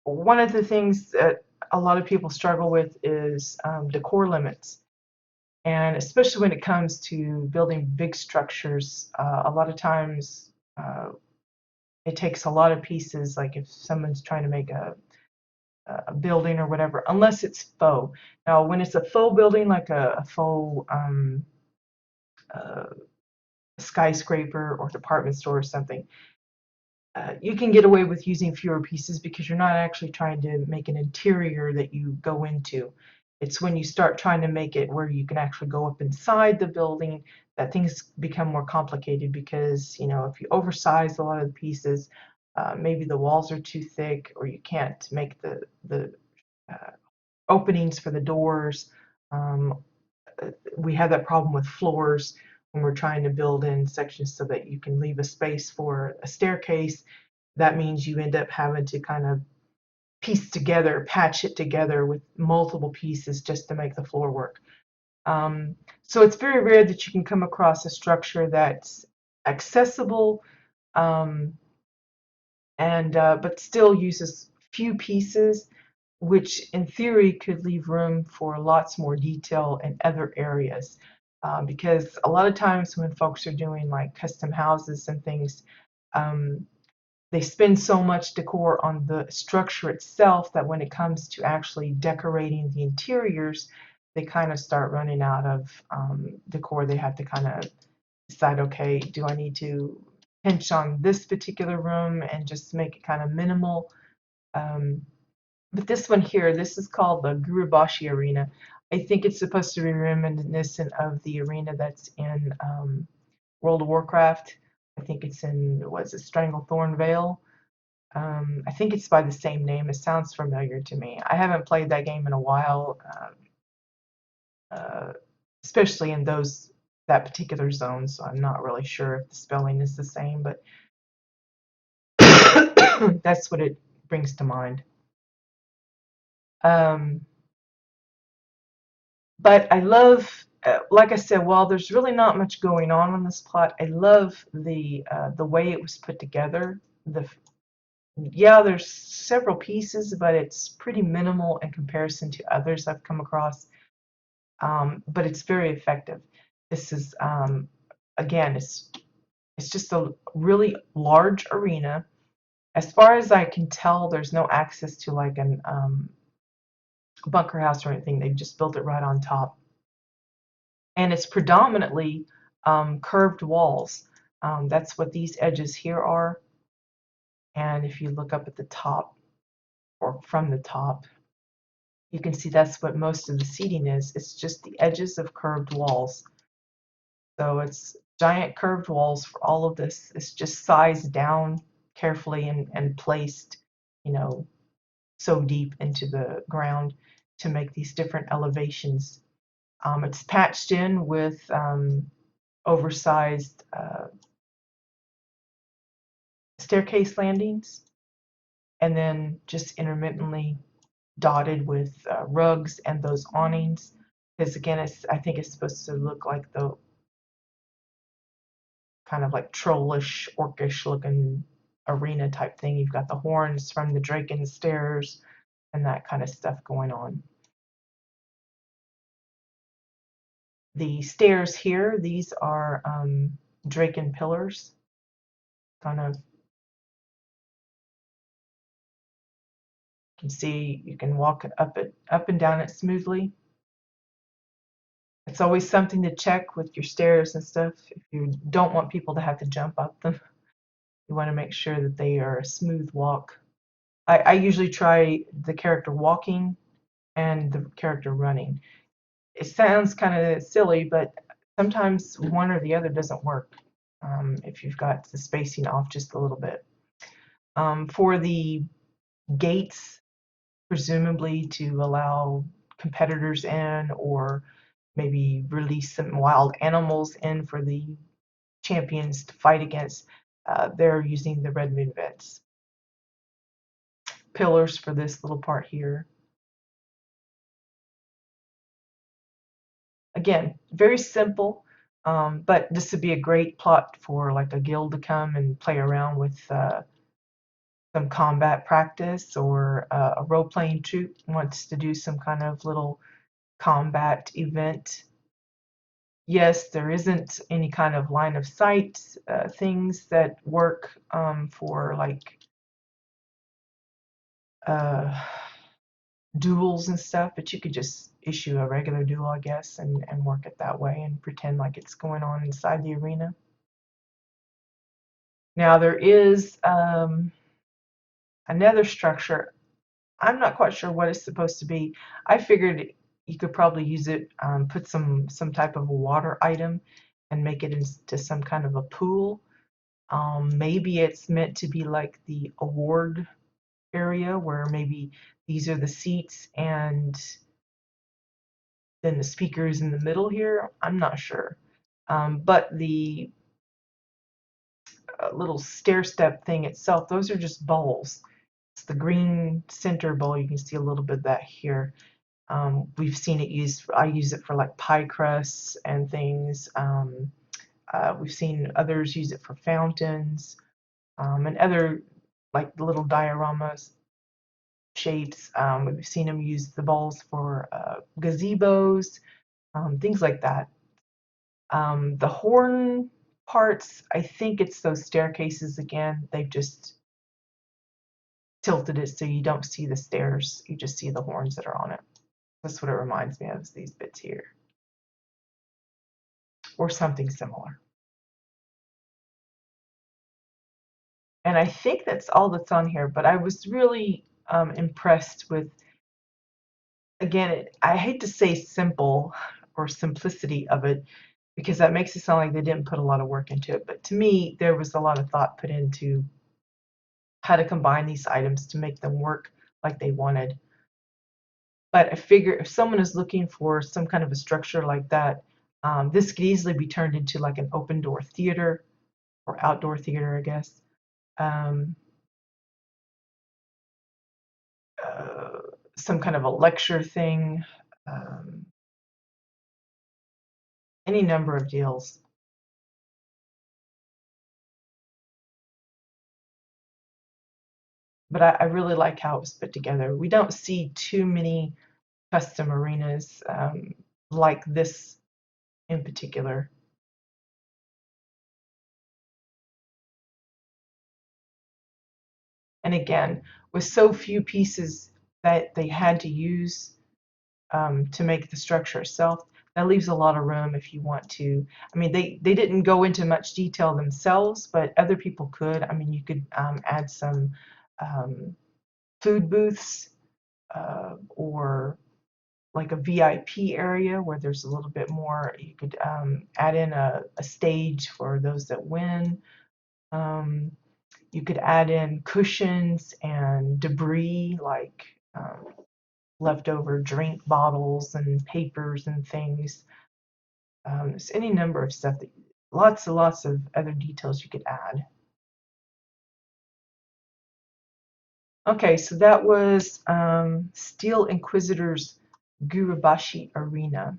One of the things that a lot of people struggle with is decor limits. And especially when it comes to building big structures, a lot of times it takes a lot of pieces, like if someone's trying to make a building or whatever, unless it's faux. Now, when it's a faux building, like a faux uh, skyscraper or department store or something, you can get away with using fewer pieces because you're not actually trying to make an interior that you go into. It's when you start trying to make it where you can actually go up inside the building that things become more complicated because, if you oversize a lot of the pieces, maybe the walls are too thick or you can't make the openings for the doors. We have that problem with floors when we're trying to build in sections so that you can leave a space for a staircase. That means you end up having to kind of piece together, patch it together with multiple pieces just to make the floor work. So it's very rare that you can come across a structure that's accessible, and but still uses few pieces, which in theory could leave room for lots more detail in other areas. Because a lot of times when folks are doing like custom houses and things, um, they spend so much decor on the structure itself that when it comes to actually decorating the interiors, they kind of start running out of decor. They have to kind of decide, okay, do I need to pinch on this particular room and just make it kind of minimal? Um, but this one here, this is called the Gurubashi Arena. I think it's supposed to be reminiscent of the arena that's in World of Warcraft. I think it's in, what's it, Stranglethorn Vale. I think it's by the same name. It sounds familiar to me. I haven't played that game in a while, uh, especially in that particular zone, so I'm not really sure if the spelling is the same, but that's what it brings to mind. Um, but I love, like I said, while there's really not much going on this plot, I love the way it was put together. Yeah, there's several pieces, but it's pretty minimal in comparison to others I've come across. But it's very effective. This is again, it's just a really large arena. As far as I can tell, there's no access to like an bunker house or anything. They've just built it right on top, and it's predominantly curved walls. That's what these edges here are. And if you look up at the top or from the top, you can see that's what most of the seating is. It's just the edges of curved walls. So it's giant curved walls for all of this. It's just sized down carefully and placed, you know, so deep into the ground to make these different elevations. It's patched in with oversized staircase landings, and then just intermittently dotted with rugs and those awnings. Because again, I think it's supposed to look like the kind of like trollish, orcish looking arena type thing. You've got the horns from the Draken stairs and that kind of stuff going on. The stairs here, these are Draken pillars. Kind of, you can see you can walk up and down it smoothly. It's always something to check with your stairs and stuff. If you don't want people to have to jump up them, you want to make sure that they are a smooth walk. I usually try the character walking and the character running. It sounds kind of silly, but sometimes one or the other doesn't work if you've got the spacing off just a little bit. For the gates, presumably to allow competitors in or maybe release some wild animals in for the champions to fight against, they're using the red moon vents. Pillars for this little part here. Again, very simple, but this would be a great plot for like a guild to come and play around with some combat practice, or a role-playing troupe wants to do some kind of little combat event. Yes, there isn't any kind of line of sight things that work for like uh, duels and stuff, but you could just issue a regular duel, I guess, and work it that way and pretend like it's going on inside the arena. Now there is another structure. I'm not quite sure what it's supposed to be. I figured you could probably use it, put some type of a water item and make it into some kind of a pool. Maybe it's meant to be like the award area where maybe these are the seats and then the speakers in the middle here. I'm not sure. But the little stair step thing itself, those are just bowls. It's the green center bowl. You can see a little bit of that here. We've seen it used, I use it for like pie crusts and things. We've seen others use it for fountains and other like the little dioramas shapes. We've seen them use the balls for gazebos, things like that. The horn parts, I think it's those staircases again. They've just tilted it so you don't see the stairs, you just see the horns that are on it. That's what it reminds me of, is these bits here, or something similar. And I think that's all that's on here, but I was really impressed with, again, I hate to say simple or simplicity of it, because that makes it sound like they didn't put a lot of work into it. But to me, there was a lot of thought put into how to combine these items to make them work like they wanted. But I figure if someone is looking for some kind of a structure like that, this could easily be turned into like an open door theater or outdoor theater, I guess. Um, uh, some kind of a lecture thing, um, any number of deals. But I really like how it was put together. We don't see too many custom arenas like this in particular. And again, with so few pieces that they had to use to make the structure itself, that leaves a lot of room if you want to. I mean, they didn't go into much detail themselves, but other people could. I mean, you could add some um, food booths or like a VIP area where there's a little bit more. You could add in a stage for those that win. Um, you could add in cushions and debris like leftover drink bottles and papers and things. There's any number of stuff that lots and lots of other details you could add. Okay, so that was Steel Inquisitor's Gurubashi Arena.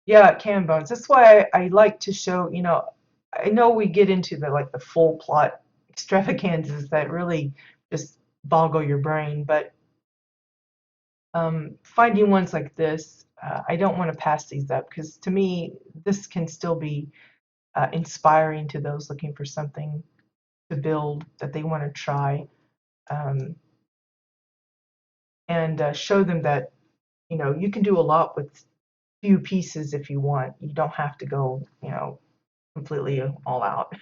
Yeah, can bones. That's why I like to show, I know we get into the like the full plot extravaganzas that really just boggle your brain, but finding ones like this, I don't want to pass these up because to me, this can still be inspiring to those looking for something to build that they want to try, um, and show them that you can do a lot with few pieces if you want. You don't have to go completely all out,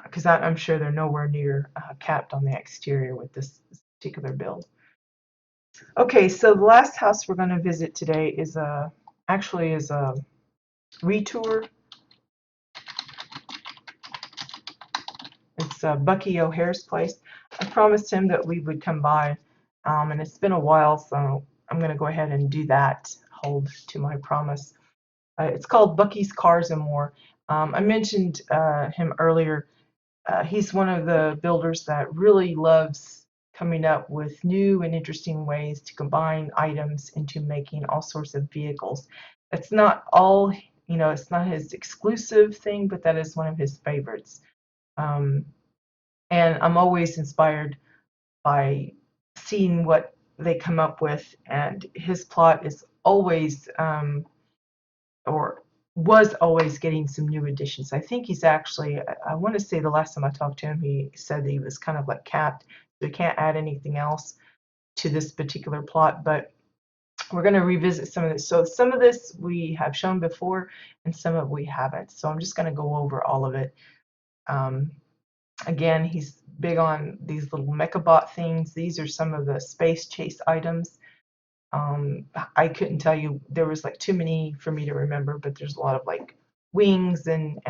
because I'm sure they're nowhere near capped on the exterior with this particular build. Okay, so the last house we're going to visit today is actually is a retour. It's Bucky O'Hare's place. I promised him that we would come by, and it's been a while, so I'm going to go ahead and do that. Hold to my promise. It's called Bucky's Cars and More. I mentioned him earlier. He's one of the builders that really loves coming up with new and interesting ways to combine items into making all sorts of vehicles. It's not all, it's not his exclusive thing, but that is one of his favorites. Um, and I'm always inspired by seeing what they come up with, and his plot is always or was always getting some new additions. I think he's actually, I want to say the last time I talked to him, he said that he was kind of like capped, so he can't add anything else to this particular plot, but we're going to revisit some of this. So some of this we have shown before and some of it we haven't. So I'm just going to go over all of it. Um, Again, he's big on these little mechabot things. These are some of the space chase items. I couldn't tell you, there was like too many for me to remember, but there's a lot of like wings and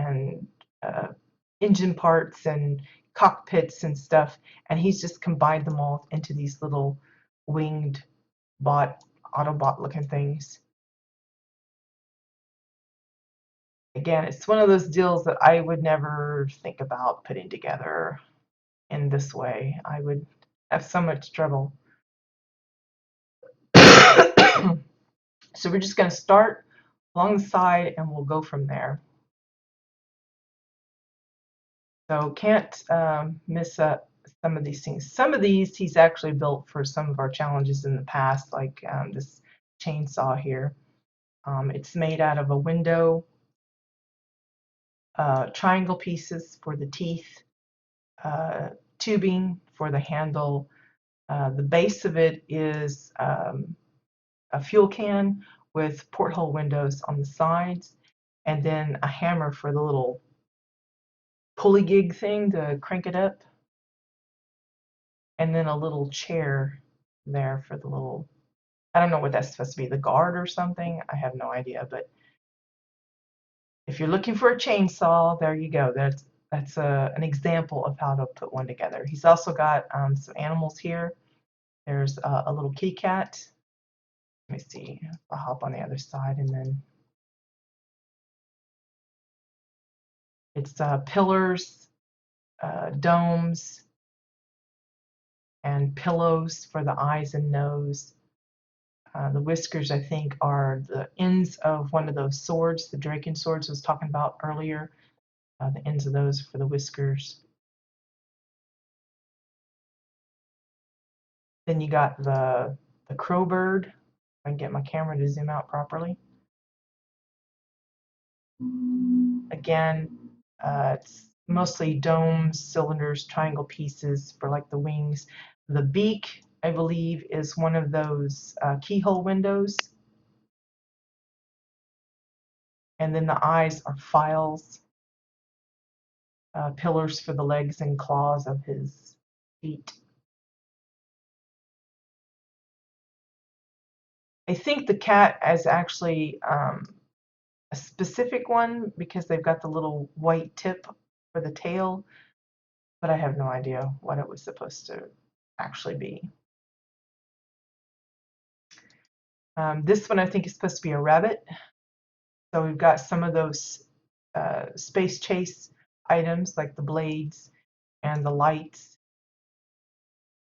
engine parts and cockpits and stuff, and he's just combined them all into these little winged Autobot looking things. Again, it's one of those deals that I would never think about putting together in this way. I would have so much trouble. So we're just going to start along the side and we'll go from there. So can't miss up some of these things. Some of these he's actually built for some of our challenges in the past, like this chainsaw here. It's made out of a window, triangle pieces for the teeth, tubing for the handle. The base of it is a fuel can with porthole windows on the sides, and then a hammer for the little pulley gig thing to crank it up, and then a little chair there for the little, I don't know what that's supposed to be, the guard or something. I have no idea, but if you're looking for a chainsaw, there you go. That's an example of how to put one together. He's also got some animals here. There's a little kitty cat. Let me see. I'll hop on the other side, and then it's pillars, domes, and pillows for the eyes and nose. The whiskers, I think, are the ends of one of those swords, the Draken swords I was talking about earlier. The ends of those for the whiskers. Then you got the crow bird. I can get my camera to zoom out properly. Again, it's mostly domes, cylinders, triangle pieces for like the wings. The beak, I believe, is one of those keyhole windows. And then the eyes are files, pillars for the legs and claws of his feet. I think the cat is actually a specific one because they've got the little white tip for the tail, but I have no idea what it was supposed to actually be. This one I think is supposed to be a rabbit. So we've got some of those space chase items like the blades and the lights,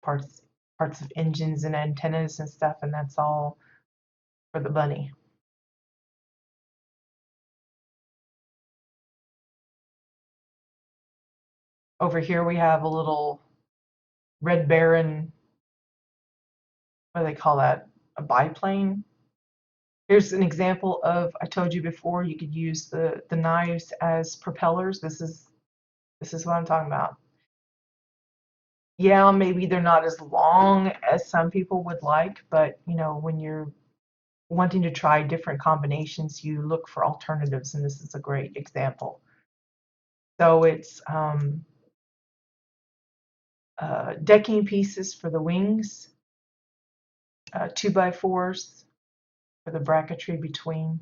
parts of engines and antennas and stuff, and that's all for the bunny. Over here we have a little Red Baron, what do they call that? A biplane. Here's an example of, I told you before, you could use the knives as propellers. This is what I'm talking about. Yeah, maybe they're not as long as some people would like, but you know, when you're wanting to try different combinations, you look for alternatives, and this is a great example. So it's decking pieces for the wings, 2x4s for the bracketry between,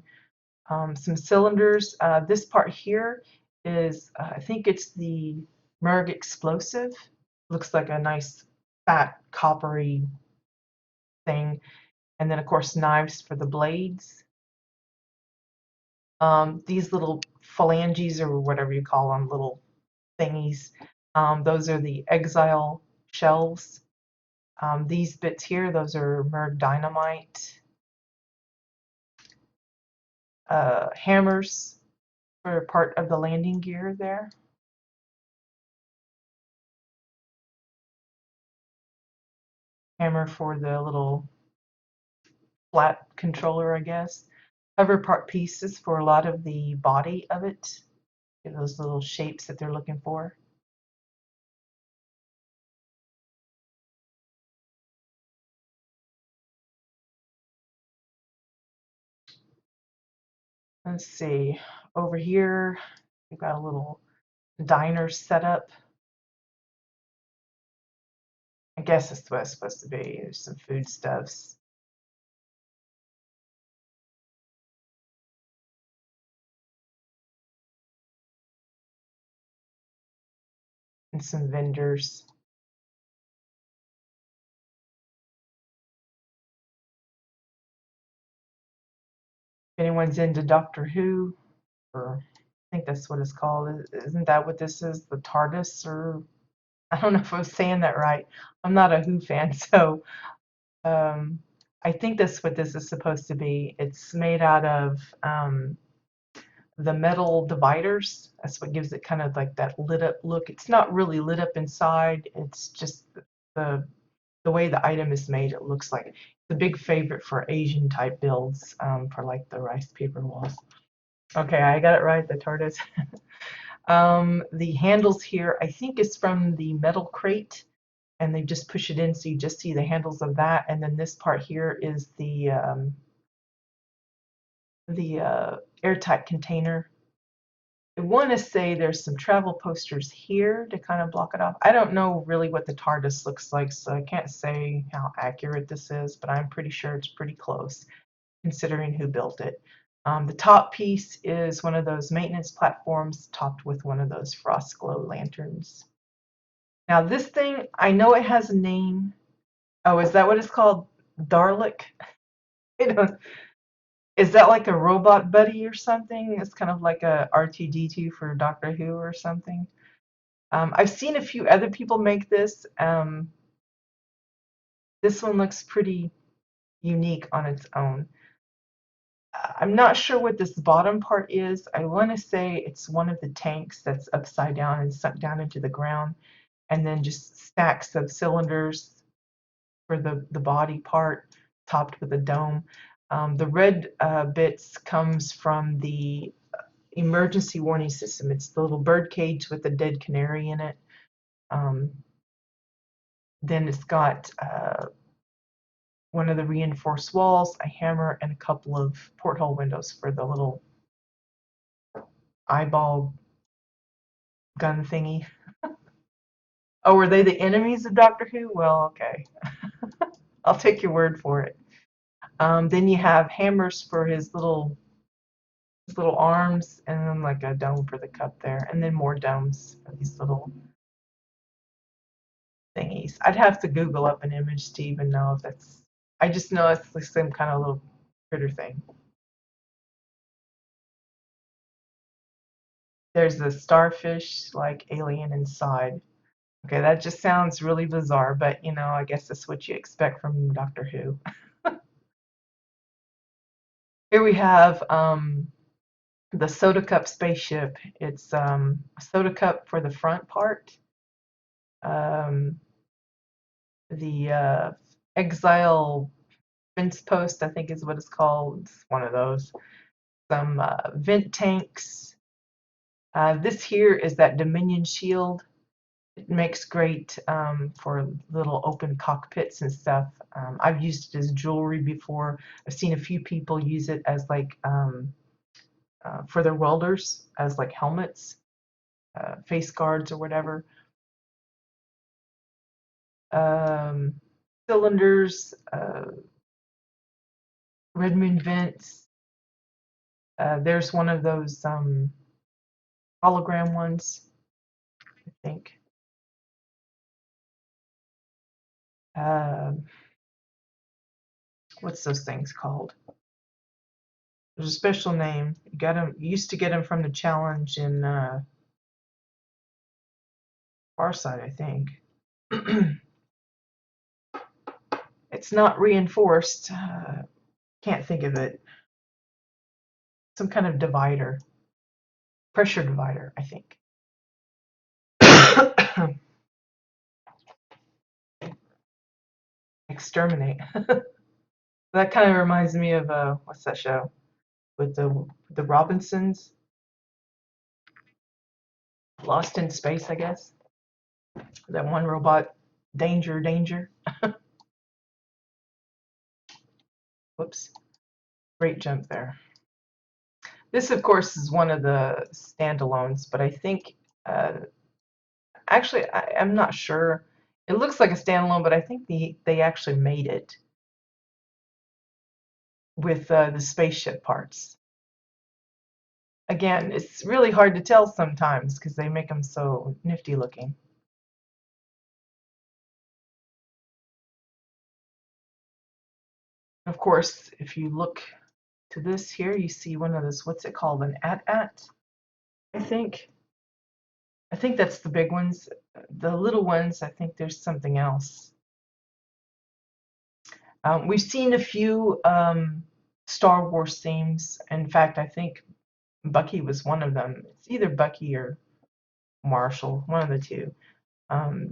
some cylinders. This part here is, I think it's the Merg explosive. Looks like a nice fat coppery thing. And then of course knives for the blades. These little phalanges or whatever you call them, little thingies, those are the exile shells. These bits here, those are Merg dynamite. Hammers for part of the landing gear there. Hammer for the little flat controller, I guess. Cover part pieces for a lot of the body of it. Those little shapes that they're looking for. Let's see, over here we've got a little diner set up. I guess that's what it's supposed to be. There's some foodstuffs. And some vendors. If anyone's into Doctor Who, or I think that's what it's called. Isn't that what this is? The TARDIS, or I don't know if I was saying that right. I'm not a Who fan, so I think that's what this is supposed to be. It's made out of the metal dividers. That's what gives it kind of like that lit up look. It's not really lit up inside. It's just the the way the item is made. It looks like it's a big favorite for Asian type builds, for like the rice paper walls. Okay, I got it right. The TARDIS. The handles here, I think, is from the metal crate, and they just push it in, so you just see the handles of that. And then this part here is the airtight container. I want to say there's some travel posters here to kind of block it off. I don't know really what the TARDIS looks like, so I can't say how accurate this is, but I'm pretty sure it's pretty close, considering who built it. The top piece is one of those maintenance platforms topped with one of those frost glow lanterns. Now this thing, I know it has a name. Oh, is that what it's called? Dalek? I don't, is that like a robot buddy or something? It's kind of like a R2D2 for Doctor Who or something. I've seen a few other people make this. This one looks pretty unique on its own. I'm not sure what this bottom part is. I want to say it's one of the tanks that's upside down and sunk down into the ground, and then just stacks of cylinders for the body part, topped with a dome. The red bits comes from the emergency warning system. It's the little bird cage with the dead canary in it. Then it's got one of the reinforced walls, a hammer, and a couple of porthole windows for the little eyeball gun thingy. Oh, were they the enemies of Doctor Who? Well, okay. I'll take your word for it. Then you have hammers for his little arms, and then like a dome for the cup there, and then more domes for these little thingies. I'd have to Google up an image to even know if that's. I just know it's the same kind of little critter thing. There's a starfish-like alien inside. Okay, that just sounds really bizarre, but you know, I guess that's what you expect from Doctor Who. Here we have the soda cup spaceship. It's a soda cup for the front part. Um, the exile fence post, I think is what it's called. It's one of those. Some vent tanks. This here is that Dominion shield. It makes great for little open cockpits and stuff. I've used it as jewelry before. I've seen a few people use it as like for their welders as like helmets, face guards or whatever. Cylinders, red moon vents. There's one of those hologram ones, I think. What's those things called? There's a special name. You got them. You used to get them from the challenge in Farside, I think. It's not reinforced. Can't think of it. Some kind of divider, pressure divider, I think. Exterminate. That kind of reminds me of what's that show with the Robinsons? Lost in Space, I guess. That one robot, danger, danger. Whoops. Great jump there. This, of course, is one of the standalones, but I think, actually, I'm not sure. It looks like a standalone, but I think they actually made it with the spaceship parts. Again, it's really hard to tell sometimes because they make them so nifty looking. Of course, if you look to this here, you see one of those, what's it called, an AT-AT, I think. I think that's the big ones. The little ones, I think there's something else. We've seen a few Star Wars themes. In fact, I think Bucky was one of them. It's either Bucky or Marshall, one of the two.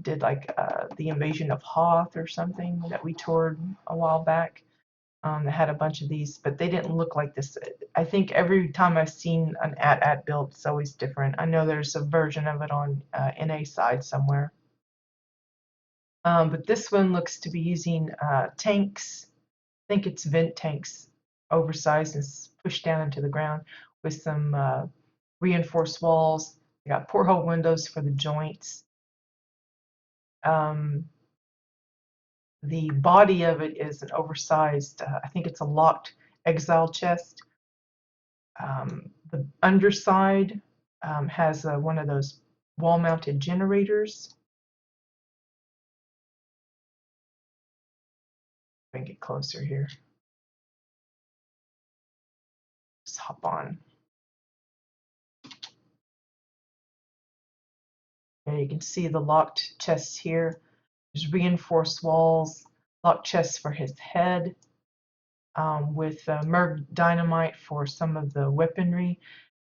Did like the Invasion of Hoth or something that we toured a while back. That had a bunch of these, but they didn't look like this. I think every time I've seen an AT-AT build, it's always different. I know there's a version of it on NA side somewhere. But this one looks to be using tanks. I think it's vent tanks, oversized and pushed down into the ground with some reinforced walls. They got porthole windows for the joints. The body of it is an oversized, I think it's a locked exile chest. The underside has one of those wall-mounted generators. Let me get closer here. Just hop on. And you can see the locked chests here. There's reinforced walls, locked chests for his head, with Merg dynamite for some of the weaponry.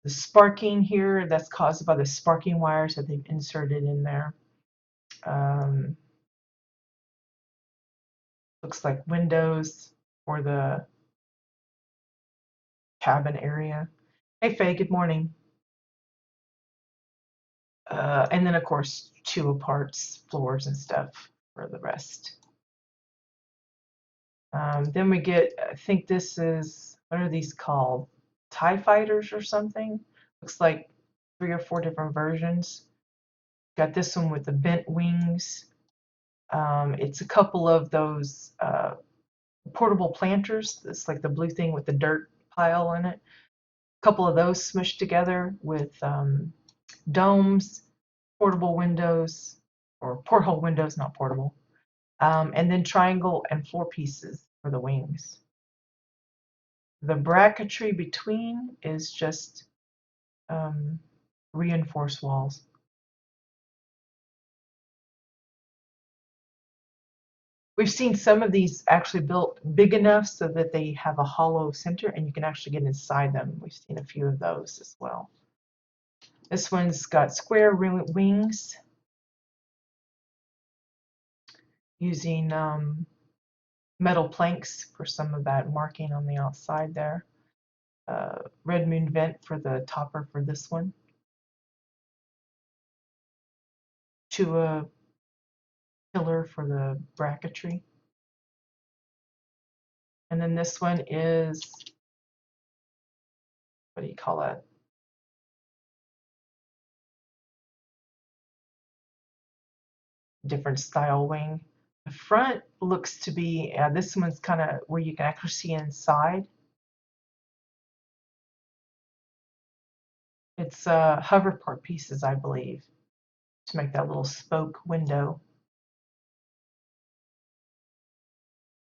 The sparking here, that's caused by the sparking wires that they've inserted in there. Looks like windows for the cabin area. Hey Faye, good morning. And then of course 2 parts, floors and stuff for the rest. Then we get, I think this is, what are these called? TIE fighters or something? Looks like 3 or 4 different versions. Got this one with the bent wings. It's a couple of those portable planters. It's like the blue thing with the dirt pile in it. A couple of those smushed together with domes, portable windows, or porthole windows, not portable. And then triangle and floor pieces for the wings. The bracketry between is just reinforced walls. We've seen some of these actually built big enough so that they have a hollow center and you can actually get inside them. We've seen a few of those as well. This one's got square wings using metal planks for some of that marking on the outside there. Red moon vent for the topper for this one. To a pillar for the bracketry. And then this one is, what do you call it? Different style wing. The front looks to be, this one's kind of where you can actually see inside. It's hoverboard pieces, I believe, to make that little spoke window.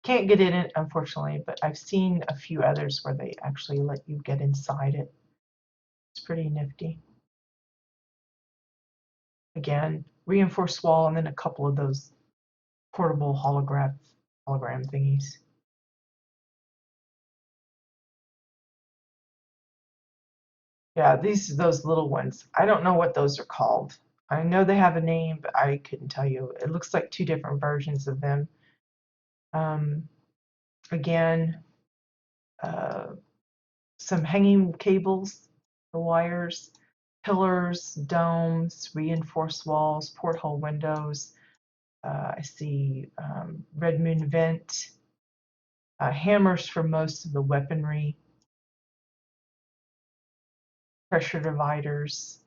Can't get in it, unfortunately, but I've seen a few others where they actually let you get inside it. It's pretty nifty. Again, reinforced wall and then a couple of those portable hologram thingies. Yeah, those little ones. I don't know what those are called. I know they have a name, but I couldn't tell you. It looks like 2 different versions of them. Again, some hanging cables, the wires, pillars, domes, reinforced walls, porthole windows. I see red moon vent, hammers for most of the weaponry, pressure dividers.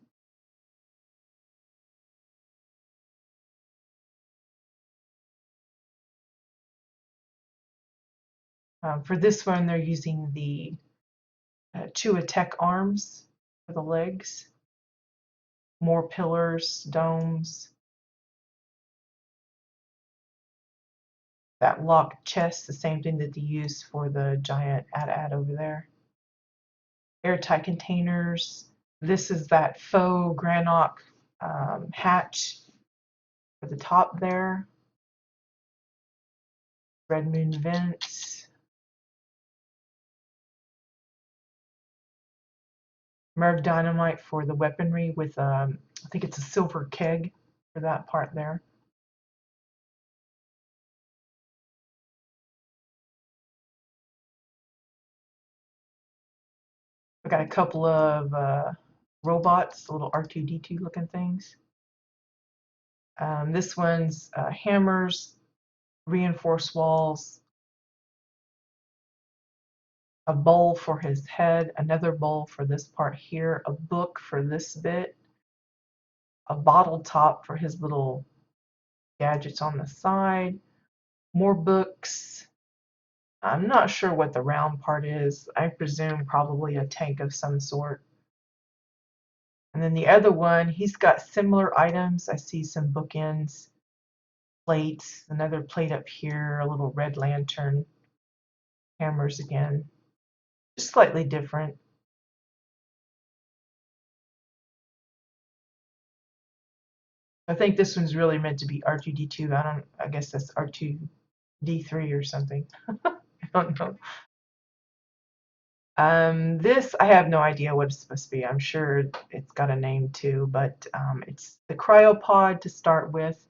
For this one, they're using the Chua Tech arms for the legs, more pillars, domes. That locked chest, the same thing that they use for the giant AT-AT over there. Airtight containers. This is that faux granite hatch for the top there. Red moon vents. Merv dynamite for the weaponry with, I think it's a silver keg for that part there. I've got a couple of robots, little R2-D2 looking things. This one's hammers, reinforced walls, a bowl for his head, another bowl for this part here, a book for this bit, a bottle top for his little gadgets on the side, more books. I'm not sure what the round part is. I presume probably a tank of some sort. And then the other one, he's got similar items. I see some bookends, plates, another plate up here, a little red lantern, hammers again, just slightly different. I think this one's really meant to be R2-D2. I guess that's R2-D3 or something. I don't know. This, I have no idea what it's supposed to be. I'm sure it's got a name too, but it's the cryopod to start with.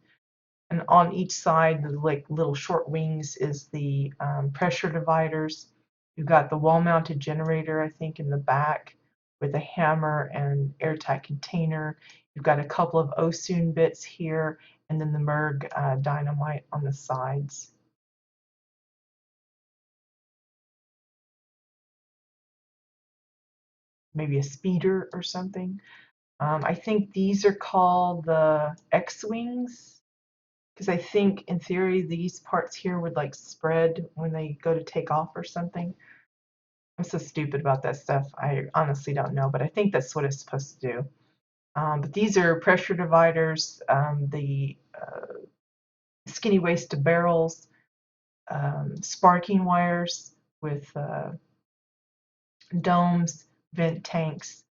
And on each side, the like little short wings is the pressure dividers. You've got the wall-mounted generator, I think, in the back with a hammer and airtight container. You've got a couple of Osun bits here, and then the Merg dynamite on the sides. Maybe a speeder or something. I think these are called the X-wings, because I think in theory these parts here would like spread when they go to take off or something. I'm so stupid about that stuff. I honestly don't know, but I think that's what it's supposed to do. But these are pressure dividers, the skinny waist to barrels, sparking wires with domes, vent tanks,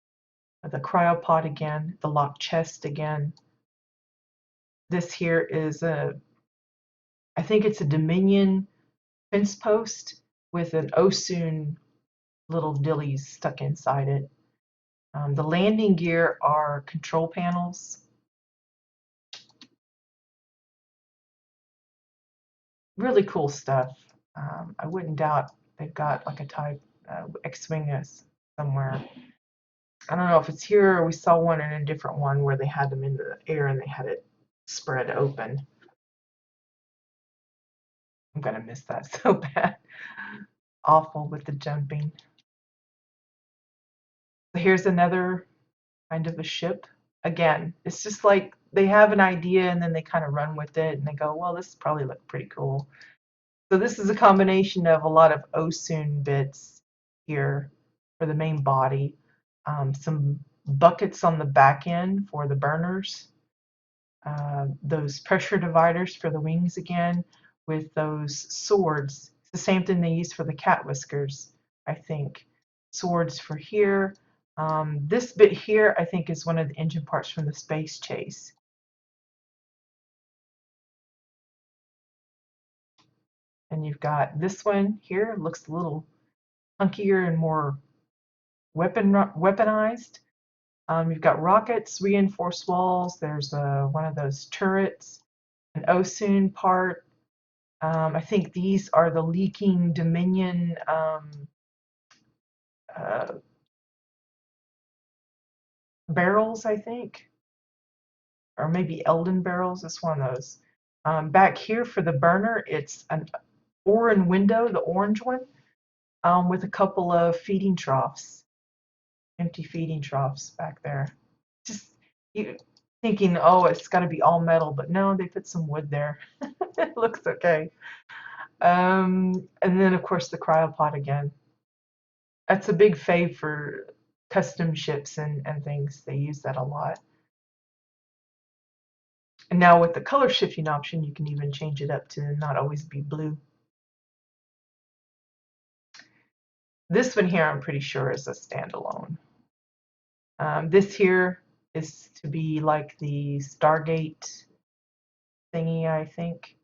the cryopod again, the locked chest again. This here is I think it's a Dominion fence post with an Osun little dillies stuck inside it. The landing gear are control panels. Really cool stuff. I wouldn't doubt they've got like a type X-Wing somewhere. I don't know if it's here or we saw one in a different one where they had them in the air and they had it spread open. I'm gonna miss that so bad. Awful with the jumping. So here's another kind of a ship. Again, it's just like they have an idea and then they kind of run with it and they go, well, this probably look pretty cool. So this is a combination of a lot of Osun bits here for the main body, some buckets on the back end for the burners, those pressure dividers for the wings again, with those swords. It's the same thing they use for the cat whiskers, I think. Swords for here. This bit here, I think, is one of the engine parts from the space chase. And you've got this one here, looks a little hunkier and more weaponized. You've got rockets, reinforced walls. There's one of those turrets, an Osun part. I think these are the leaking Dominion uh, barrels, I think, or maybe Eldon barrels. It's one of those. Back here for the burner, it's an Orin window, the orange one, with a couple of feeding troughs, empty feeding troughs back there. Just you thinking, oh, it's got to be all metal, but no, they put some wood there. It looks okay. And then, of course, the cryopod again. That's a big fave for custom ships and things. They use that a lot. And now with the color shifting option, you can even change it up to not always be blue. This one here, I'm pretty sure is a standalone. This here is to be like the Stargate thingy, I think.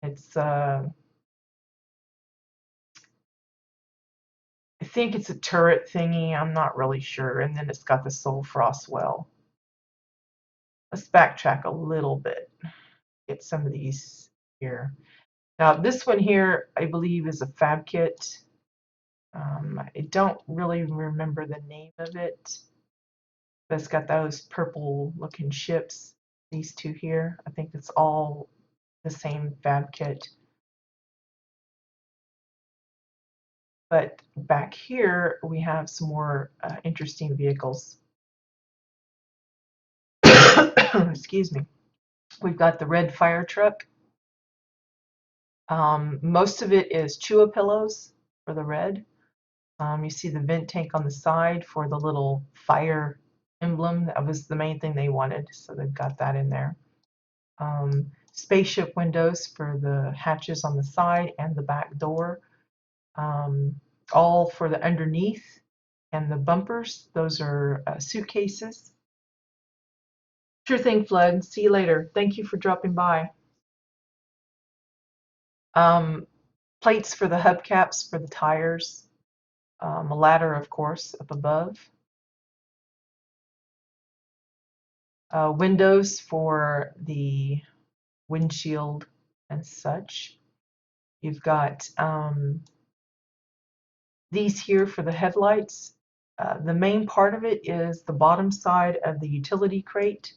It's I think it's a turret thingy. I'm not really sure. And then it's got the Soul Frost well. Let's backtrack a little bit. Get some of these here. Now this one here, I believe, is a fab kit. I don't really remember the name of it, but it's got those purple looking ships. These two here, I think it's all the same fab kit. But back here we have some more interesting vehicles. Excuse me. We've got the red fire truck. Most of it is Chua pillows for the red. You see the vent tank on the side for the little fire emblem. That was the main thing they wanted, so they've got that in there. Spaceship windows for the hatches on the side and the back door. All for the underneath. And the bumpers, those are suitcases. Sure thing, Flood. See you later. Thank you for dropping by. Plates for the hubcaps for the tires. A ladder, of course, up above. Windows for the windshield and such. You've got these here for the headlights. The main part of it is the bottom side of the utility crate.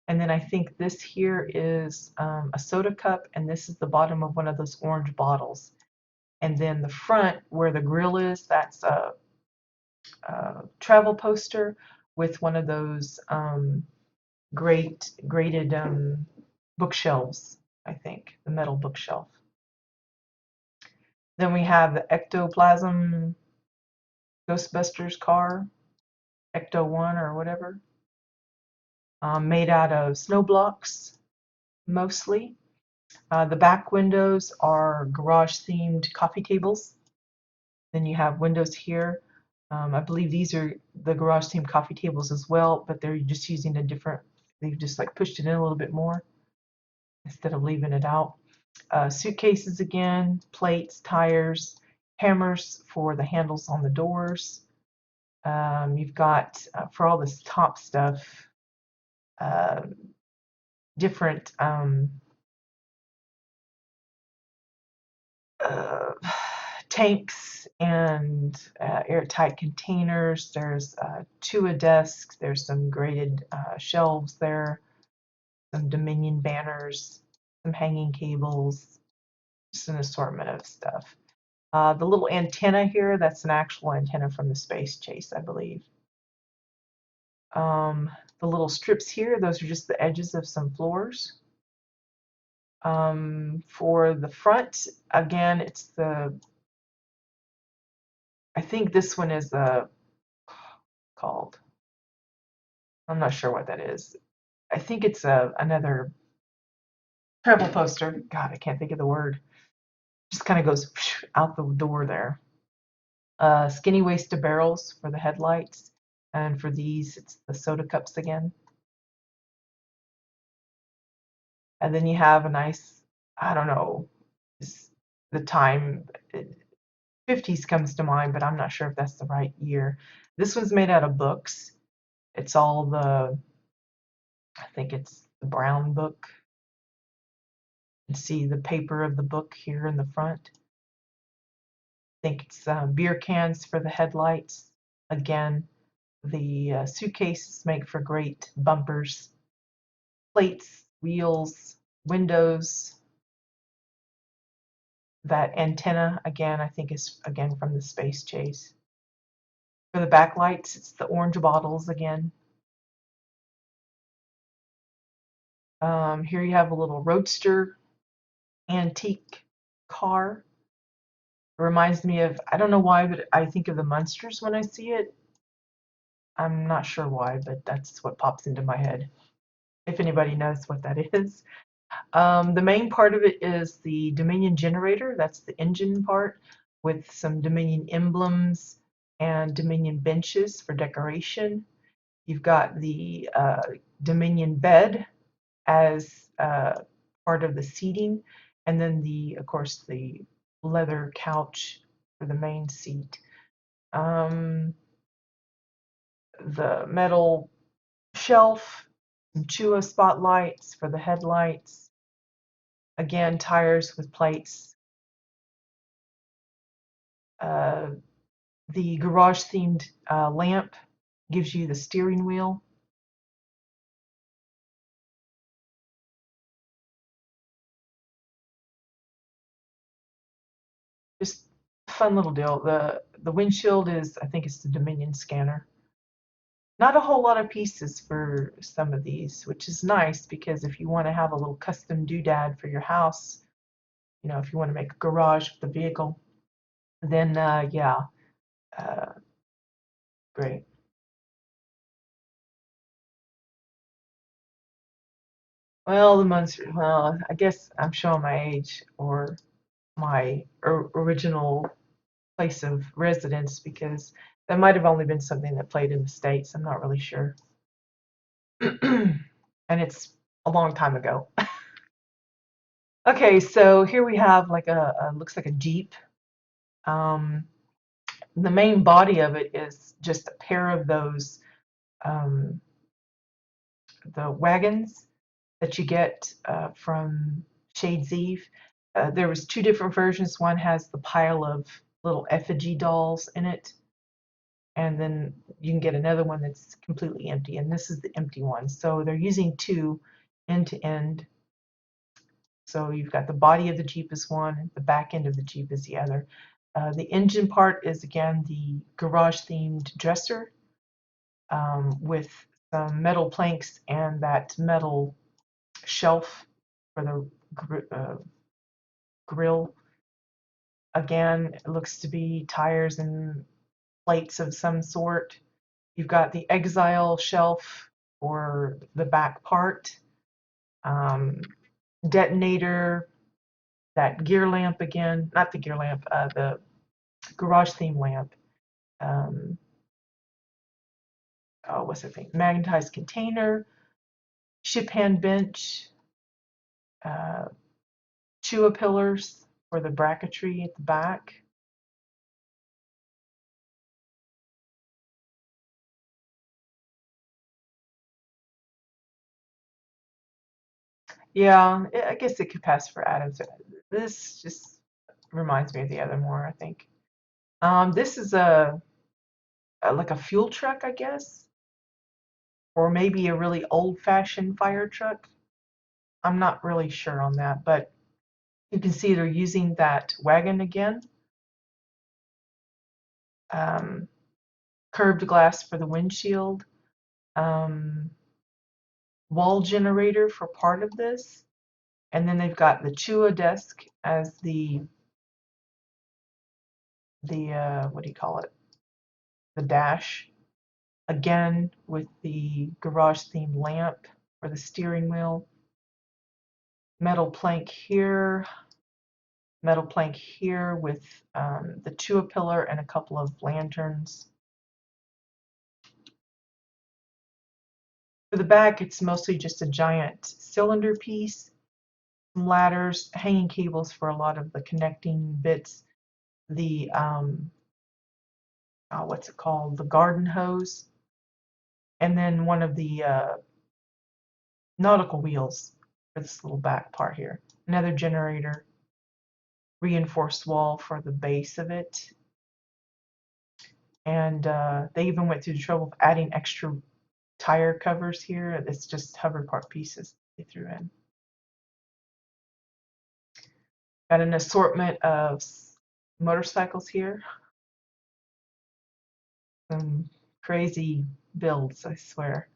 And then I think this here is a soda cup, and this is the bottom of one of those orange bottles. And then the front, where the grill is, that's a travel poster with one of those graded bookshelves, I think, the metal bookshelf. Then we have the Ectoplasm Ghostbusters car, Ecto 1 or whatever, made out of snow blocks mostly. The back windows are garage-themed coffee tables. Then you have windows here. I believe these are the garage-themed coffee tables as well, but they're just using a different, they've just like pushed it in a little bit more instead of leaving it out. Suitcases again, plates, tires, hammers for the handles on the doors. You've got, for all this top stuff, different tanks and airtight containers. There's two a desk. There's some graded shelves there, some Dominion banners, some hanging cables, just an assortment of stuff. The little antenna here, that's an actual antenna from the Space Chase, I believe. The little strips here, those are just the edges of some floors. For the front, again, it's the, I think this one is called, I'm not sure what that is. I think it's another travel poster. God, I can't think of the word. Just kind of goes out the door there. Skinny waisted barrels for the headlights. And for these, it's the soda cups again. And then you have a nice, I don't know, the time, 50s comes to mind, but I'm not sure if that's the right year. This one's made out of books. It's all the, I think it's the brown book. You can see the paper of the book here in the front. I think it's beer cans for the headlights. Again, the suitcases make for great bumpers. Plates, wheels, windows. That antenna, again, I think is again from the Space Chase. For the backlights, it's the orange bottles again. Here you have a little roadster antique car. It reminds me of, I don't know why, but I think of the Munsters when I see it. I'm not sure why, but that's what pops into my head. If anybody knows what that is. The main part of it is the Dominion generator. That's the engine part with some Dominion emblems and Dominion benches for decoration. You've got the Dominion bed as part of the seating, and then of course, the leather couch for the main seat. The metal shelf, some Chua spotlights for the headlights. Again, tires with plates. Uh, the garage themed lamp gives you the steering wheel. Just fun little deal. The windshield is, I think it's the Dominion scanner. Not a whole lot of pieces for some of these, which is nice because if you want to have a little custom doodad for your house, you know, if you want to make a garage for the vehicle, then yeah, uh, great. Well, well, I guess I'm showing my age or my original place of residence because that might have only been something that played in the States. I'm not really sure. And it's a long time ago. Okay, so here we have like a looks like a Jeep. Um, the main body of it is just a pair of those um, the wagons that you get from Shades Eve. There was two different versions. One has the pile of little effigy dolls in it, and then you can get another one that's completely empty, and this is the empty one. So they're using two end to end. So you've got the body of the Jeep is one, the back end of the Jeep is the other. The engine part is again the garage themed dresser with some metal planks and that metal shelf for the grill. Again, it looks to be tires and plates of some sort. You've got the exile shelf for the back part, um, detonator, that gear lamp again, not the gear lamp, the garage theme lamp. Um, oh, what's the thing? Magnetized container, ship hand bench, uh, Chua pillars for the bracketry at the back. Yeah, I guess it could pass for Adams. This just reminds me of the other more, I think. This is a like a fuel truck, I guess, or maybe a really old-fashioned fire truck. I'm not really sure on that, but you can see they're using that wagon again. Um, Curved glass for the windshield. Um, Wall generator for part of this. And then they've got the Chua desk as the what do you call it? The dash. Again with the garage themed lamp for the steering wheel. Metal plank here. Metal plank here with the Chua pillar and a couple of lanterns. For the back, it's mostly just a giant cylinder piece, some ladders, hanging cables for a lot of the connecting bits, the what's it called, the garden hose, and then one of the nautical wheels for this little back part here. Another generator, reinforced wall for the base of it, and they even went through the trouble of adding extra tire covers here. It's just hover part pieces they threw in. Got an assortment of motorcycles here. Some crazy builds, I swear.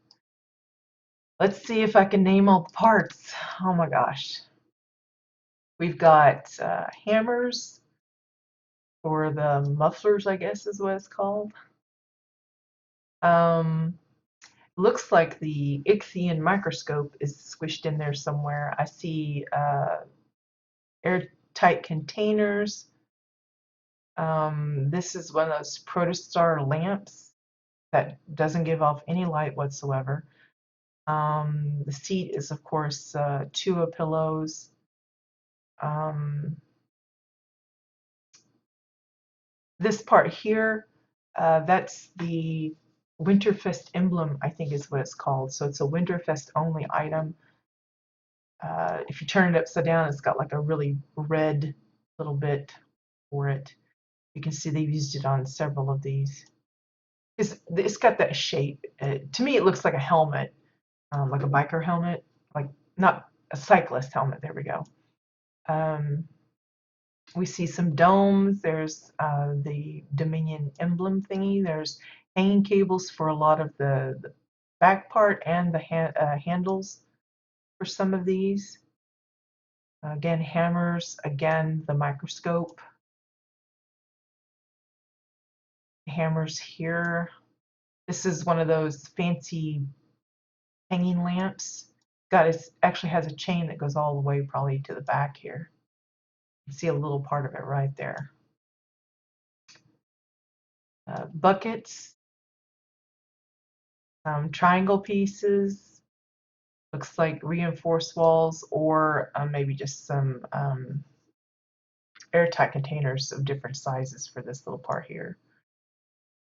Let's see if I can name all the parts. Oh my gosh. We've got hammers for the mufflers, I guess is what it's called. Looks like the Ichthyon microscope is squished in there somewhere. I see airtight containers. This is one of those protostar lamps that doesn't give off any light whatsoever. The seat is, of course, Chua pillows. This part here That's the Winterfest emblem, I think is what it's called. So it's a Winterfest only item. If you turn it upside down, it's got like a really red little bit for it. You can see they've used it on several of these. It's got that shape. To me, it looks like a helmet, like a biker helmet, like not a cyclist helmet. There we go. Um, we see some domes. There's the Dominion emblem thingy. There's hanging cables for a lot of the back part and the handles for some of these. Again, hammers. Again, the microscope. Hammers here. This is one of those fancy hanging lamps. It actually has a chain that goes all the way probably to the back here. You can see a little part of it right there. Buckets, triangle pieces, looks like reinforced walls, or maybe just some airtight containers of different sizes for this little part here.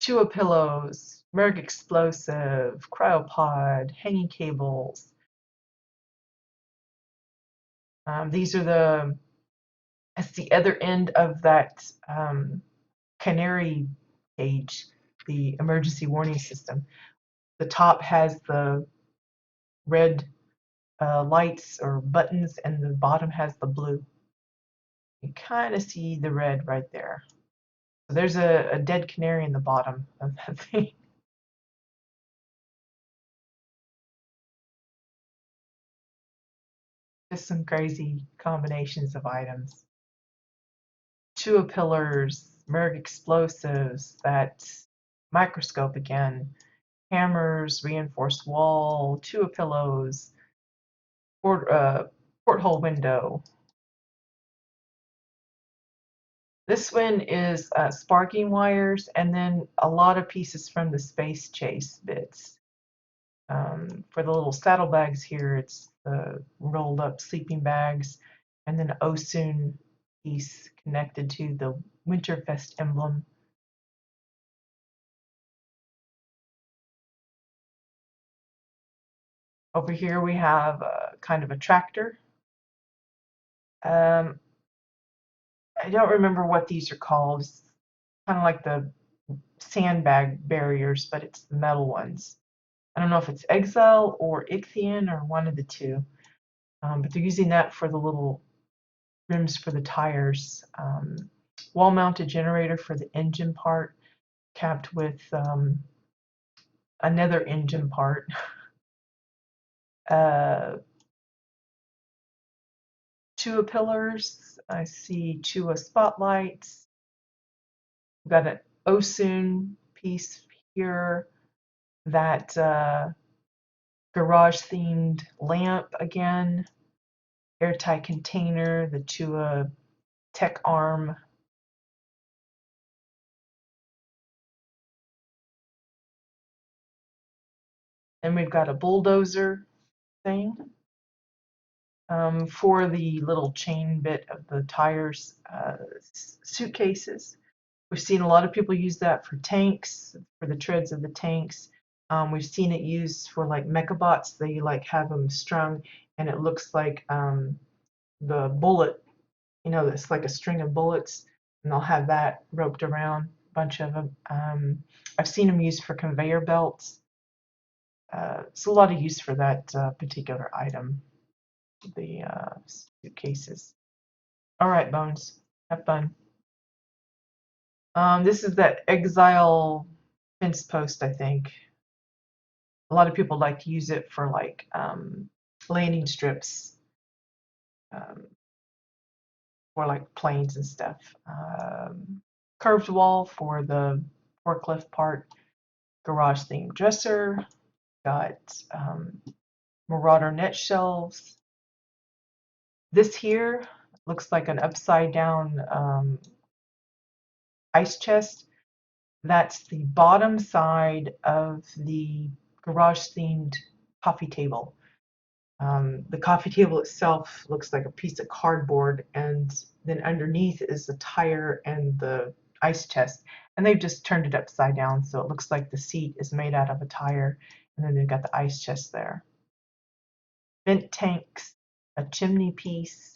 Chewa pillows, Merg explosive, cryopod, hanging cables. These are that's the other end of that canary cage, the emergency warning system. The top has the red lights or buttons, and the bottom has the blue. You kind of see the red right there. So there's a dead canary in the bottom of that thing. Just some crazy combinations of items. Chua pillars, Merg explosives, that microscope again, hammers, reinforced wall, Chua pillows, porthole window. This one is sparking wires, and then a lot of pieces from the Space Chase bits. For the little saddlebags here, it's the rolled up sleeping bags, and then Osun piece connected to the Winterfest emblem. Over here we have kind of a tractor. I don't remember what these are called. It's kind of like the sandbag barriers, but it's the metal ones. I don't know if it's Exile or Ichthian or one of the two, but they're using that for the little rims for the tires. Wall-mounted generator for the engine part, capped with another engine part. Chua pillars. I see Chua spotlights. We've got an Osun piece here. That garage-themed lamp again. Airtight container. The Chua tech arm. Then we've got a bulldozer thing for the little chain bit of the tires, suitcases. We've seen a lot of people use that for tanks, for the treads of the tanks. We've seen it used for like mechabots. They like have them strung, and it looks like the bullet. You know, it's like a string of bullets, and they'll have that roped around, a bunch of them. I've seen them used for conveyor belts. It's a lot of use for that particular item, the suitcases. All right, Bones, have fun. This is that Exile fence post, I think. A lot of people like to use it for like landing strips for like planes and stuff. Curved wall for the forklift part. Garage themed dresser. Got Marauder net shelves. This here looks like an upside down ice chest. That's the bottom side of the garage themed coffee table. The coffee table itself looks like a piece of cardboard, and then underneath is the tire and the ice chest, and they've just turned it upside down so it looks like the seat is made out of a tire, and then they've got the ice chest there. Vent tanks, a chimney piece.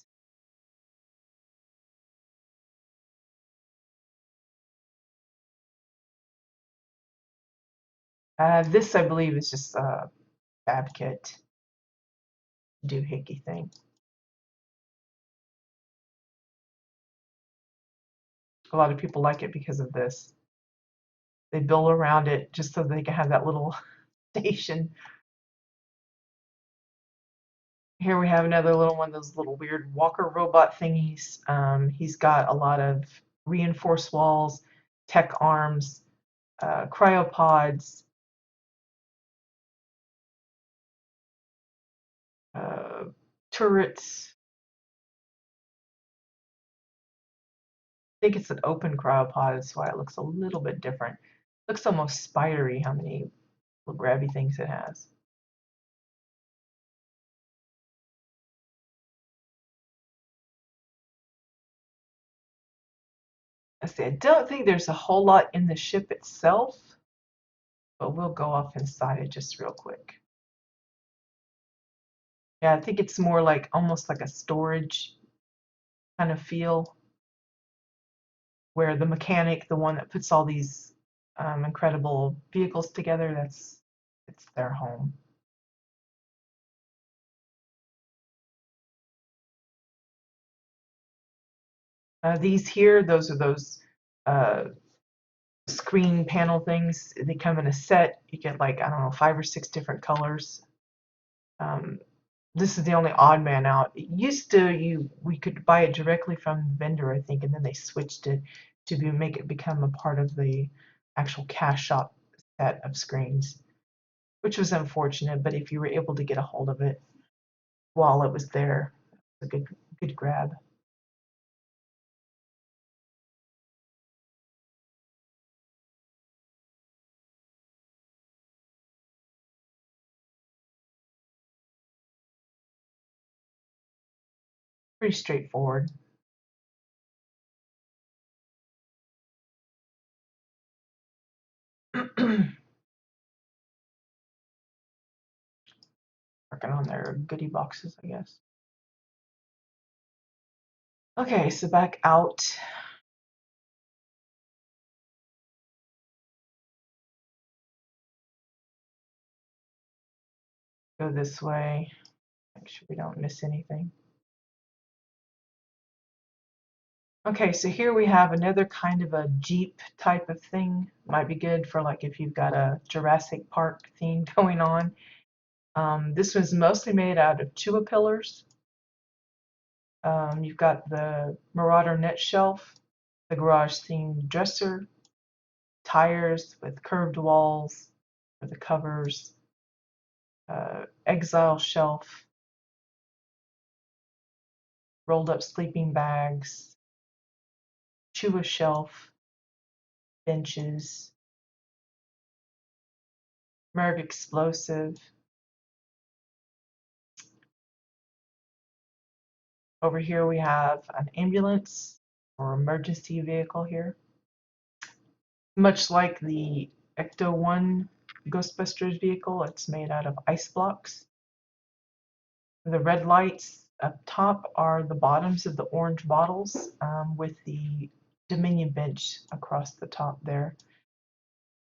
This, I believe, is just a fab kit doohickey thing. A lot of people like it because of this. They build around it just so they can have that little station. Here we have another little one, those little weird walker robot thingies. He's got a lot of reinforced walls, tech arms, cryopods, turrets. I think it's an open cryopod, that's why it looks a little bit different. It looks almost spidery how many little grabby things it has. I don't think there's a whole lot in the ship itself, but we'll go off inside it just real quick. Yeah, I think it's more like almost like a storage kind of feel, where the mechanic, the one that puts all these incredible vehicles together, it's their home. These here, those are those uh, screen panel things. They come in a set. You get like, I don't know, 5 or 6 different colors. This is the only odd man out. It used to, we could buy it directly from the vendor, I think, and then they switched it to make it become a part of the actual cash shop set of screens, which was unfortunate. But if you were able to get a hold of it while it was there, it's a good grab. Pretty straightforward. Working on their goodie boxes, I guess. Okay, so back out. Go this way. Make sure we don't miss anything. Okay, so here we have another kind of a Jeep type of thing. Might be good for like if you've got a Jurassic Park theme going on. This was mostly made out of Chua pillars. You've got the Marauder net shelf, the garage themed dresser, tires with curved walls for the covers, exile shelf, rolled up sleeping bags, Chua shelf, benches, Merg explosive. Over here we have an ambulance or emergency vehicle here. Much like the Ecto-1 Ghostbusters vehicle, it's made out of ice blocks. The red lights up top are the bottoms of the orange bottles with the Dominion bench across the top there.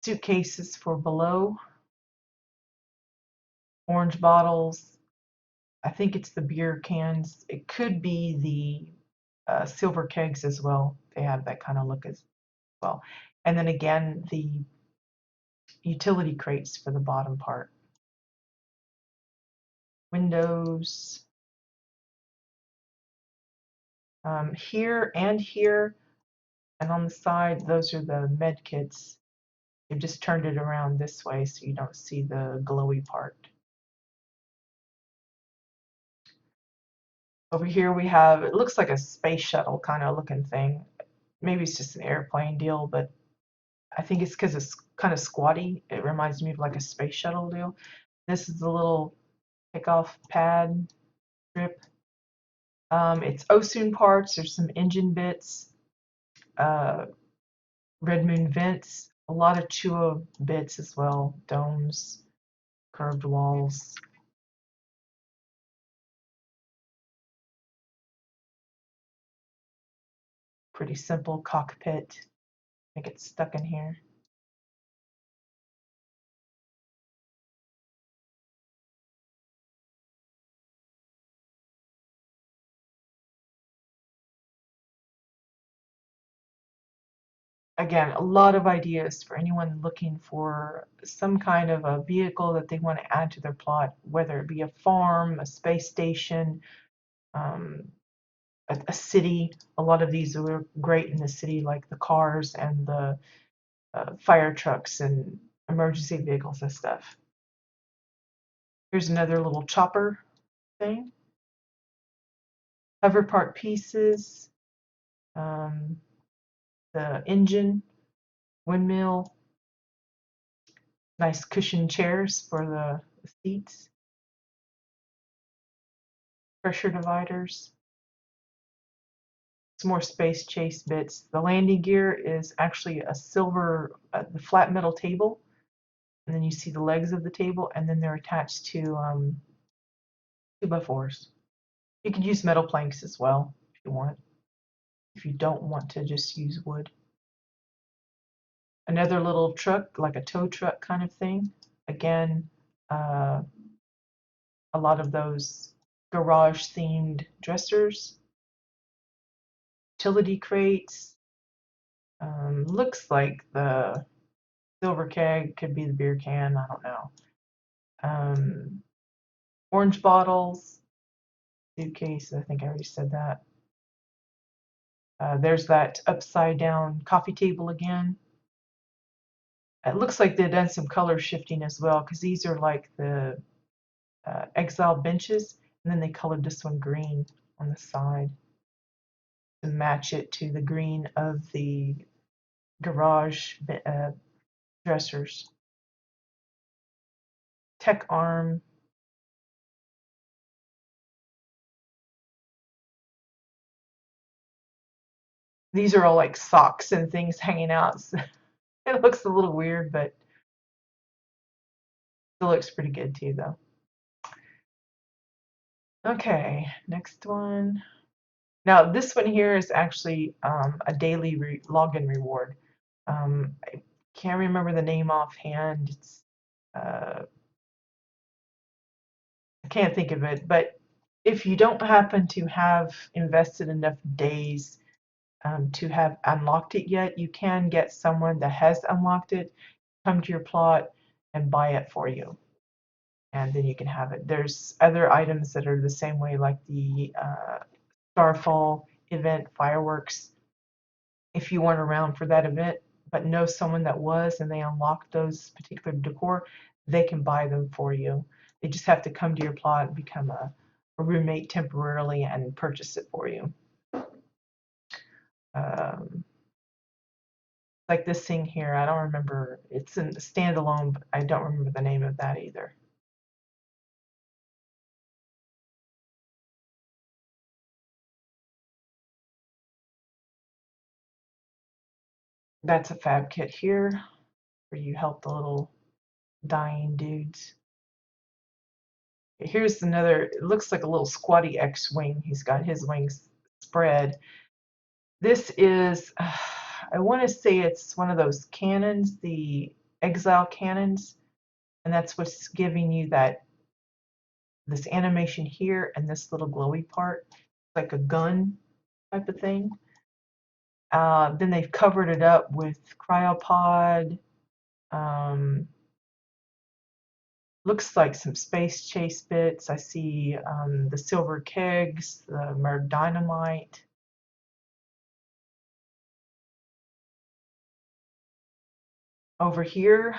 Suitcases for below. Orange bottles. I think it's the beer cans. It could be the silver kegs as well. They have that kind of look as well. And then again, the utility crates for the bottom part. Windows. Here and here, and on the side, those are the med kits. They've just turned it around this way so you don't see the glowy part. Over here we have, it looks like a space shuttle kind of looking thing. Maybe it's just an airplane deal, but I think it's because it's kind of squatty. It reminds me of like a space shuttle deal. This is the little pickoff pad strip. It's Osun parts. There's some engine bits. red moon vents, a lot of Chua bits as well, domes, curved walls. Pretty simple cockpit. I get stuck in here. Again, a lot of ideas for anyone looking for some kind of a vehicle that they want to add to their plot, whether it be a farm, a space station, um, a city. A lot of these are great in the city, like the cars and the fire trucks and emergency vehicles and stuff. Here's another little chopper thing. Hover part pieces, um, the engine, windmill, nice cushion chairs for the seats, pressure dividers, some more space chase bits. The landing gear is actually a silver, the flat metal table, and then you see the legs of the table, and then they're attached to 2x4s. You could use metal planks as well if you want, if you don't want to just use wood. Another little truck, like a tow truck kind of thing. Again, a lot of those garage themed dressers, utility crates. Looks like the silver keg could be the beer can, I don't know. Orange bottles, suitcase, I think I already said that. There's that upside down coffee table again. It looks like they've done some color shifting as well, because these are like the exile benches, and then they colored this one green on the side to match it to the green of the garage dressers. Tech arm. These are all like socks and things hanging out. So it looks a little weird, but still looks pretty good too, though. Okay, next one. Now this one here is actually a daily login reward. I can't remember the name offhand. It's I can't think of it, but if you don't happen to have invested enough days to have unlocked it yet, you can get someone that has unlocked it, come to your plot and buy it for you. And then you can have it. There's other items that are the same way, like the Starfall event fireworks. If you weren't around for that event, but know someone that was and they unlocked those particular decor, they can buy them for you. They just have to come to your plot and become a roommate temporarily and purchase it for you. Like this thing here, I don't remember. It's in standalone, but I don't remember the name of that either. That's a fab kit here where you help the little dying dudes. Here's another, it looks like a little squatty X-wing. He's got his wings spread. This is, I want to say it's one of those cannons, the exile cannons, and that's what's giving you this animation here and this little glowy part, like a gun type of thing. Then they've covered it up with cryopod. Looks like some space chase bits. I see the silver kegs, the dynamite. Over here,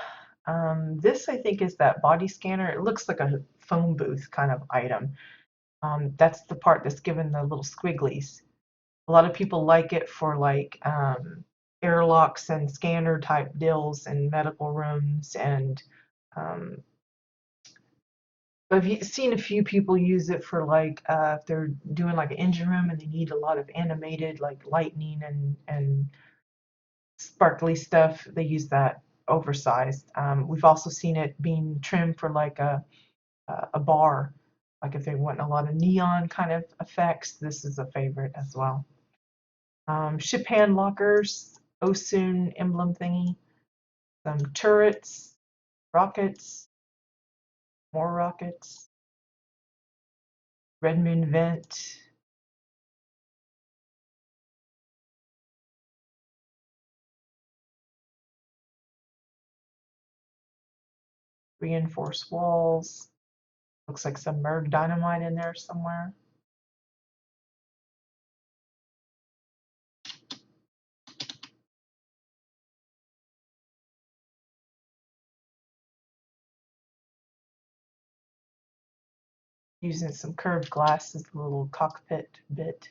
this I think is that body scanner. It looks like a phone booth kind of item. That's the part that's given the little squigglies. A lot of people like it for like airlocks and scanner type deals in medical rooms, and I've seen a few people use it for like if they're doing like an engine room and they need a lot of animated like lightning and sparkly stuff, they use that oversized. We've also seen it being trimmed for like a bar. Like if they want a lot of neon kind of effects, this is a favorite as well. Ship hand lockers, Osun emblem thingy, some turrets, rockets, more rockets, Red Moon vent, reinforced walls. Looks like some Merg dynamite in there somewhere. Using some curved glass as a little cockpit bit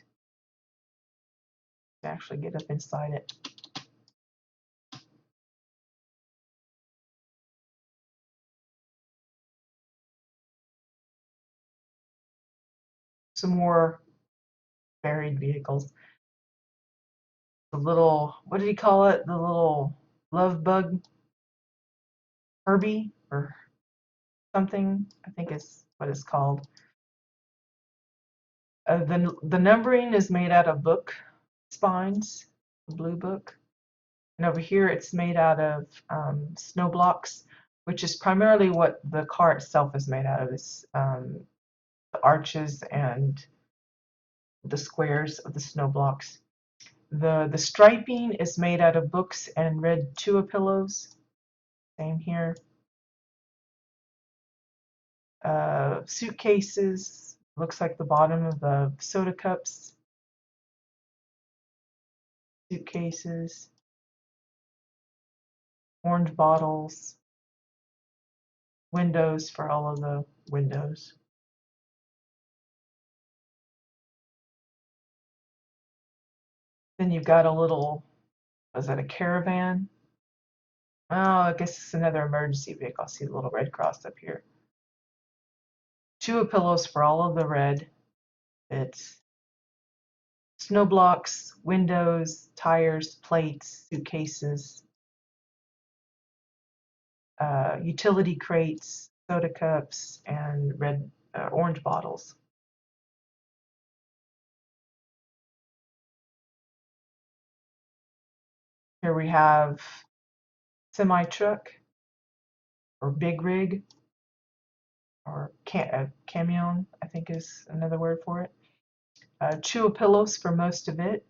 to actually get up inside it. Some more buried vehicles. The little, what did he call it? The little love bug Herbie or something, I think is what it's called. The numbering is made out of book spines, the blue book. And over here it's made out of snow blocks, which is primarily what the car itself is made out of. It's the arches and the squares of the snow blocks. The striping is made out of books and red Tua pillows. Same here. Suitcases, looks like the bottom of the soda cups. Suitcases, orange bottles, windows for all of the windows. Then you've got a little, was that a caravan? Oh, I guess it's another emergency vehicle. I see the little red cross up here. Tua pillows for all of the red. It's snow blocks, windows, tires, plates, suitcases, utility crates, soda cups, and orange bottles. Here we have semi-truck or big rig or camion, I think is another word for it. Chew pillows for most of it.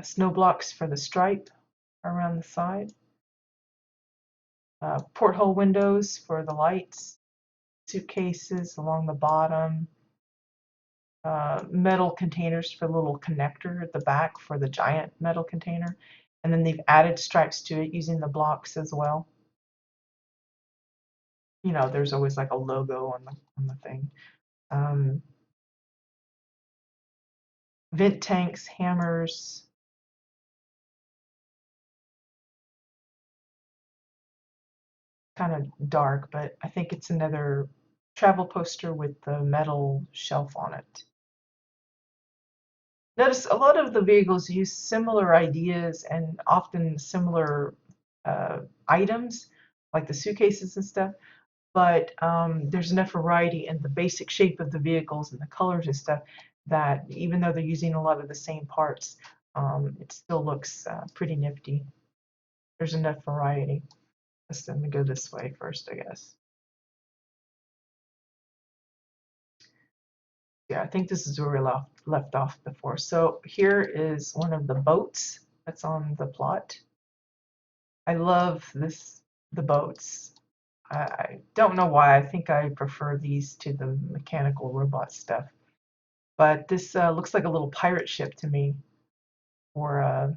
Snow blocks for the stripe around the side. Porthole windows for the lights. Suitcases along the bottom. Metal containers for the little connector at the back for the giant metal container. And then they've added stripes to it using the blocks as well. You know, there's always like a logo on the thing. Vent tanks, hammers. Kind of dark, but I think it's another travel poster with the metal shelf on it. Notice a lot of the vehicles use similar ideas and often similar items, like the suitcases and stuff, but there's enough variety in the basic shape of the vehicles and the colors and stuff that even though they're using a lot of the same parts, it still looks pretty nifty. There's enough variety. Let's let me go this way first, I guess. Yeah, I think this is where we left off before. So here is one of the boats that's on the plot. I love the boats. I don't know why. I think I prefer these to the mechanical robot stuff. But this looks like a little pirate ship to me, or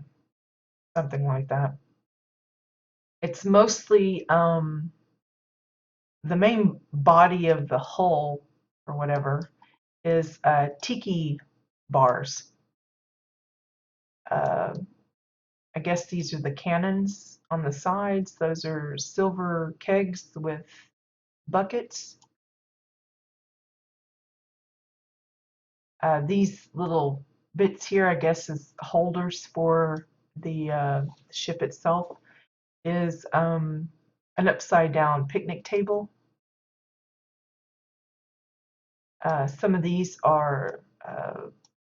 something like that. It's mostly the main body of the hull, or whatever, is tiki bars. I guess these are the cannons on the sides. Those are silver kegs with buckets. These little bits here, I guess, is holders for the ship itself is an upside down picnic table. Some of these are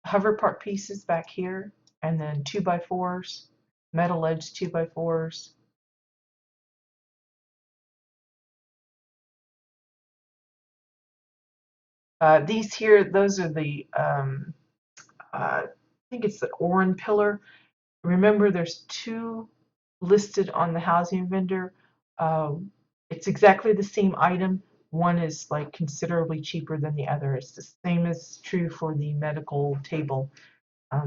hover part pieces back here, and then 2x4s, metal edge 2x4s. These here, those are the, I think it's the Orin pillar. Remember, there's two listed on the housing vendor. It's exactly the same item. One is like considerably cheaper than the other. It's the same as true for the medical table.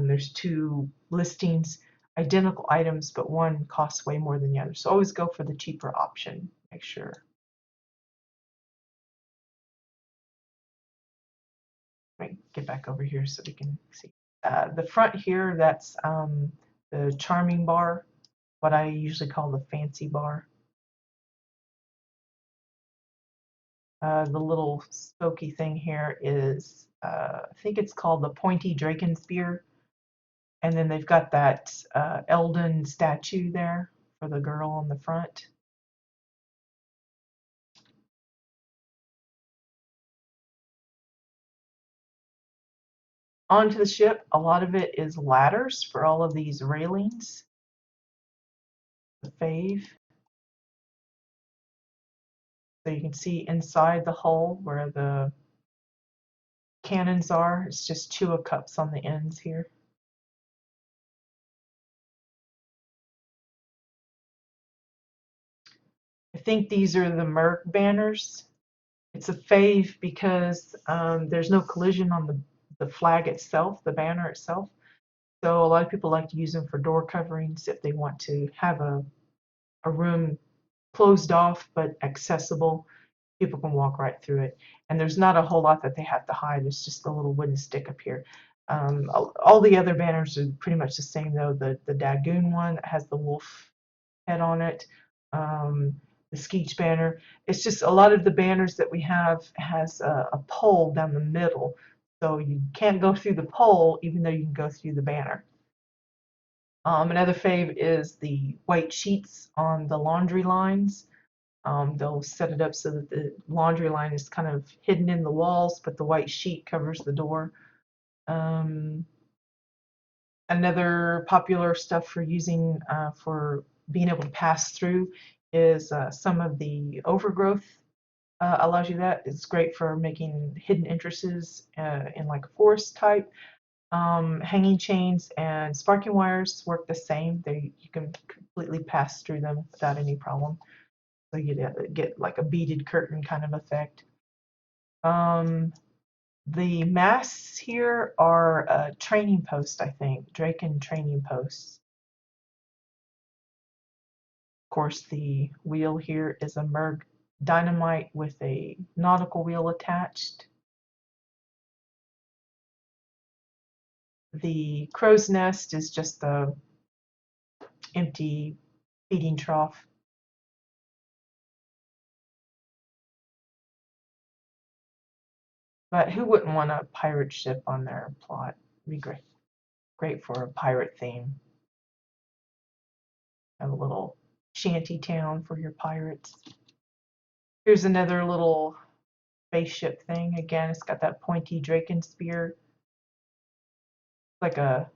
There's two listings, identical items, but one costs way more than the other. So always go for the cheaper option. Make sure. Let me get back over here so we can see. The front here, that's the charming bar, what I usually call the fancy bar. The little spooky thing here is, I think it's called the pointy Draken spear. And then they've got that Eldon statue there for the girl on the front. Onto the ship, a lot of it is ladders for all of these railings. The fave. So you can see inside the hull where the cannons are. It's just 2 cups on the ends here. I think these are the Merc banners. It's a fave because there's no collision on the flag itself, the banner itself. So a lot of people like to use them for door coverings if they want to have a room closed off but accessible. People can walk right through it. And there's not a whole lot that they have to hide. It's just a little wooden stick up here. All the other banners are pretty much the same though. The Dagoon one that has the wolf head on it. The Skeech banner. It's just a lot of the banners that we have has a pole down the middle. So you can't go through the pole even though you can go through the banner. Another fave is the white sheets on the laundry lines. They'll set it up so that the laundry line is kind of hidden in the walls, but the white sheet covers the door. Another popular stuff for using for being able to pass through is some of the overgrowth allows you that. It's great for making hidden entrances in like a forest type. Hanging chains and sparking wires work the same. You can completely pass through them without any problem. So you get like a beaded curtain kind of effect. The masts here are training posts, I think, Draken training posts. Of course, the wheel here is a Merg dynamite with a nautical wheel attached. The crow's nest is just a empty feeding trough. But who wouldn't want a pirate ship on their plot? It'd be great. Great for a pirate theme. Have a little shanty town for your pirates. Here's another little spaceship thing. Again, it's got that pointy Draken spear. Like a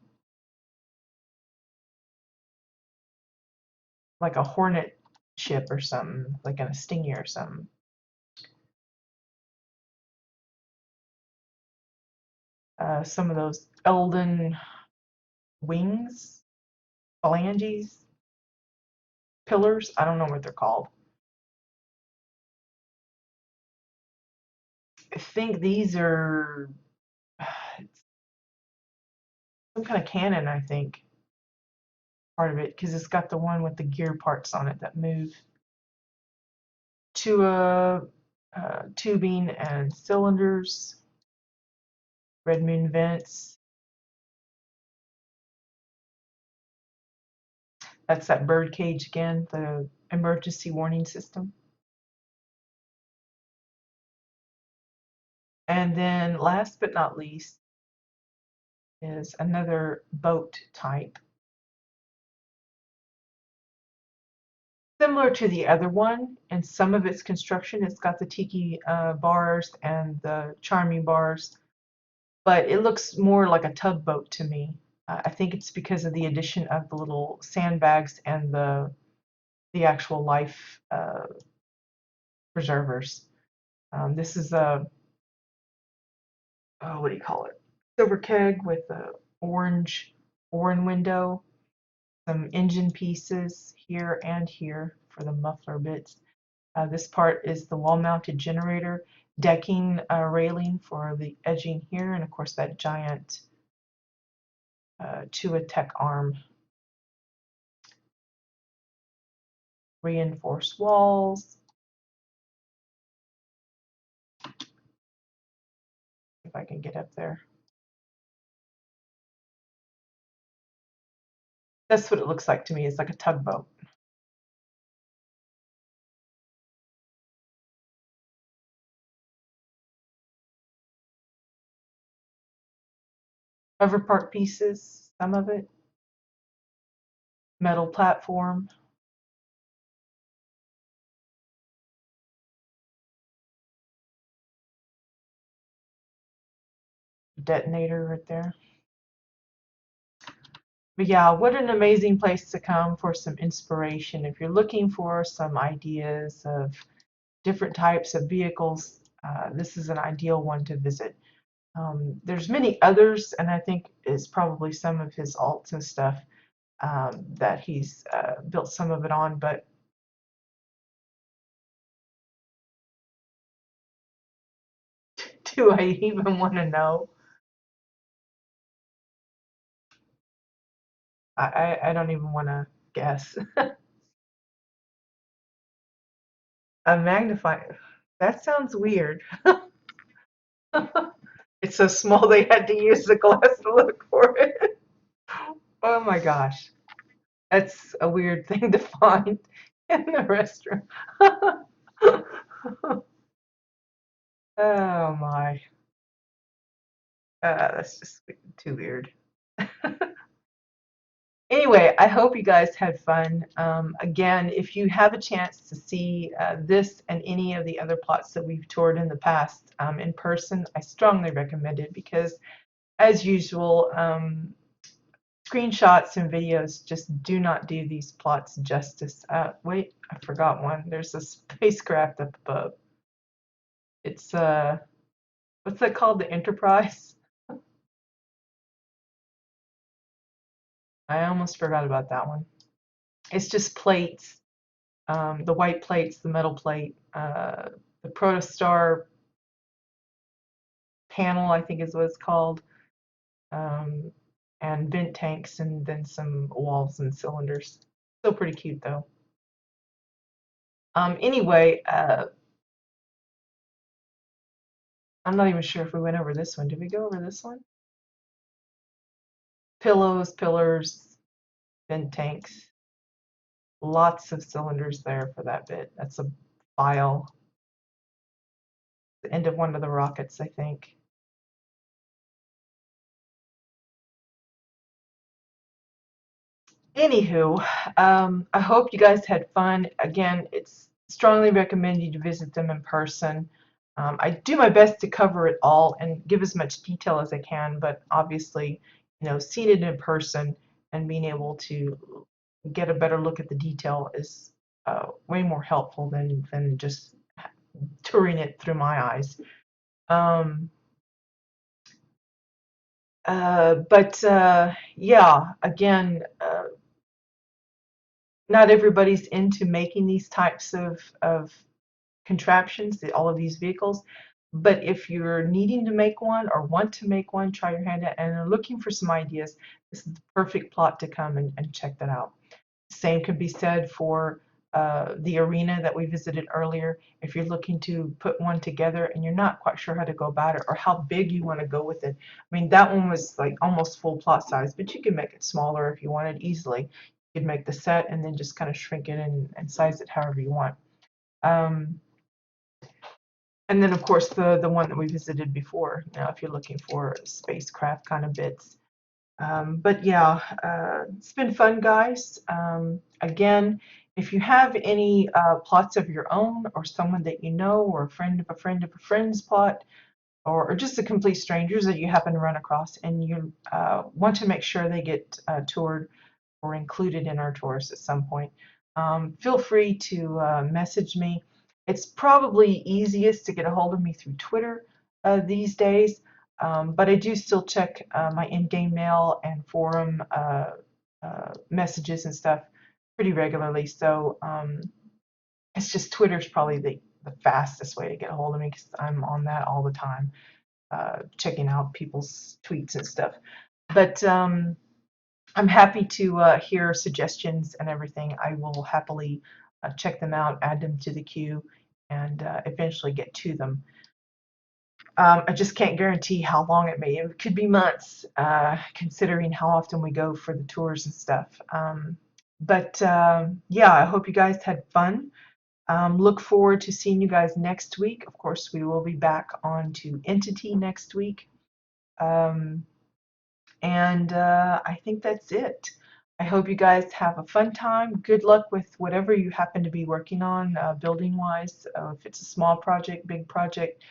hornet ship or something, like a Stingy or something. Some of those Eldon wings, phalanges, pillars. I don't know what they're called. I think these are some kind of cannon, I think, part of it, because it's got the one with the gear parts on it that move. To tubing and cylinders, red moon vents. That's that bird cage again, the emergency warning system. And then last but not least is another boat type. similar to the other one in some of its construction. It's got the tiki bars and the charming bars, but it looks more like a tugboat to me. I think it's because of the addition of the little sandbags and the actual life preservers. This is a, oh, what do you call it? Silver keg with a orange window, some engine pieces here and here for the muffler bits. This part is the wall-mounted generator, decking railing for the edging here, and of course that giant Tech arm. Reinforced walls. If I can get up there. That's what it looks like to me. It's like a tugboat. Hover part pieces, some of it. Metal platform. Detonator right there. But yeah, what an amazing place to come for some inspiration. If you're looking for some ideas of different types of vehicles, this is an ideal one to visit. There's many others, and I think it's probably some of his alts and stuff that he's built some of it on, but do I even want to know? I don't even want to guess. A magnifying, that sounds weird. It's so small they had to use the glass to look for it. Oh my gosh. That's a weird thing to find in the restroom. Oh my. That's just too weird. Anyway, I hope you guys had fun. Again, if you have a chance to see this and any of the other plots that we've toured in the past in person, I strongly recommend it because, as usual, screenshots and videos just do not do these plots justice. Wait, I forgot one. There's a spacecraft up above. It's, what's that called? The Enterprise? I almost forgot about that one. It's just plates, the white plates, the metal plate, the Protostar panel, I think is what it's called, um, and vent tanks, and then some walls and cylinders. Still pretty cute though. Anyway, I'm not even sure if we went over this one. Did we go over this one? Pillows, pillars, vent tanks. Lots of cylinders there for that bit. That's a file. The end of one of the rockets, I think. Anywho, I hope you guys had fun. Again, it's strongly recommended you visit them in person. I do my best to cover it all and give as much detail as I can, but obviously, seeing it in person and being able to get a better look at the detail is way more helpful than just touring it through my eyes. Yeah, again, not everybody's into making these types of contraptions, all of these vehicles. But if you're needing to make one or want to make one, try your hand at and are looking for some ideas, this is the perfect plot to come and check that out. Same could be said for the arena that we visited earlier. If you're looking to put one together and you're not quite sure how to go about it or how big you want to go with it. I mean, that one was like almost full plot size, but you can make it smaller if you wanted easily. You could make the set and then just kind of shrink it and size it however you want. And then, of course, the one that we visited before, if you're looking for spacecraft kind of bits. But yeah, it's been fun, guys. Again, If you have any plots of your own, or someone that you know, or a friend of a friend of a friend's plot, or just the complete strangers that you happen to run across, and you want to make sure they get toured or included in our tours at some point, feel free to message me. It's probably easiest to get a hold of me through Twitter these days, but I do still check my in-game mail and forum messages and stuff pretty regularly. So it's just Twitter's probably the fastest way to get a hold of me, because I'm on that all the time, checking out people's tweets and stuff. But I'm happy to hear suggestions and everything. I will happily check them out, add them to the queue, and eventually get to them. I just can't guarantee how long it may. It could be months, considering how often we go for the tours and stuff. But yeah, I hope you guys had fun. Look forward to seeing you guys next week. Of course, we will be back on to Entity next week. And I think that's it. I hope you guys have a fun time. Good luck with whatever you happen to be working on, building wise. If it's a small project, big project,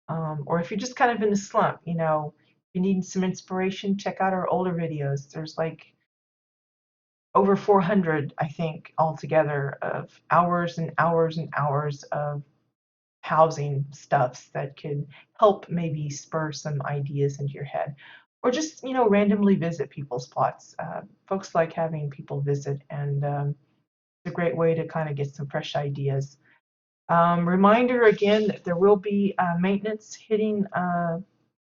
or if you're just kind of in a slump, you know, if you need some inspiration, check out our older videos. There's like over 400, I think, altogether, of hours and hours and hours of housing stuffs that could help maybe spur some ideas into your head, or just, you know, randomly visit people's plots. Folks like having people visit, and it's a great way to kind of get some fresh ideas. Reminder again that there will be maintenance hitting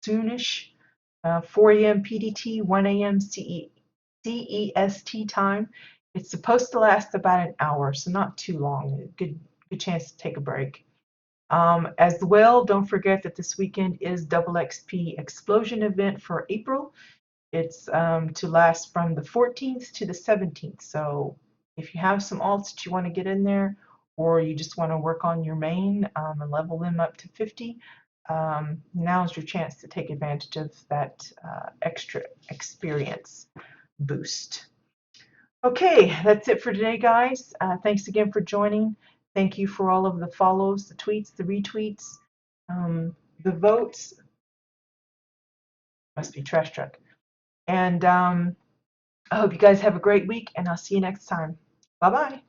soonish, 4 a.m. PDT, 1 a.m. CEST time. It's supposed to last about an hour, so not too long. Good chance to take a break. As well, don't forget that this weekend is Double XP Explosion event for April. It's to last from the 14th to the 17th. So if you have some alts that you want to get in there, or you just want to work on your main and level them up to 50, now's your chance to take advantage of that extra experience boost. Okay, that's it for today, guys. Thanks again for joining. Thank you for all of the follows, the tweets, the retweets, the votes. Must be trash truck. And I hope you guys have a great week, and I'll see you next time. Bye bye.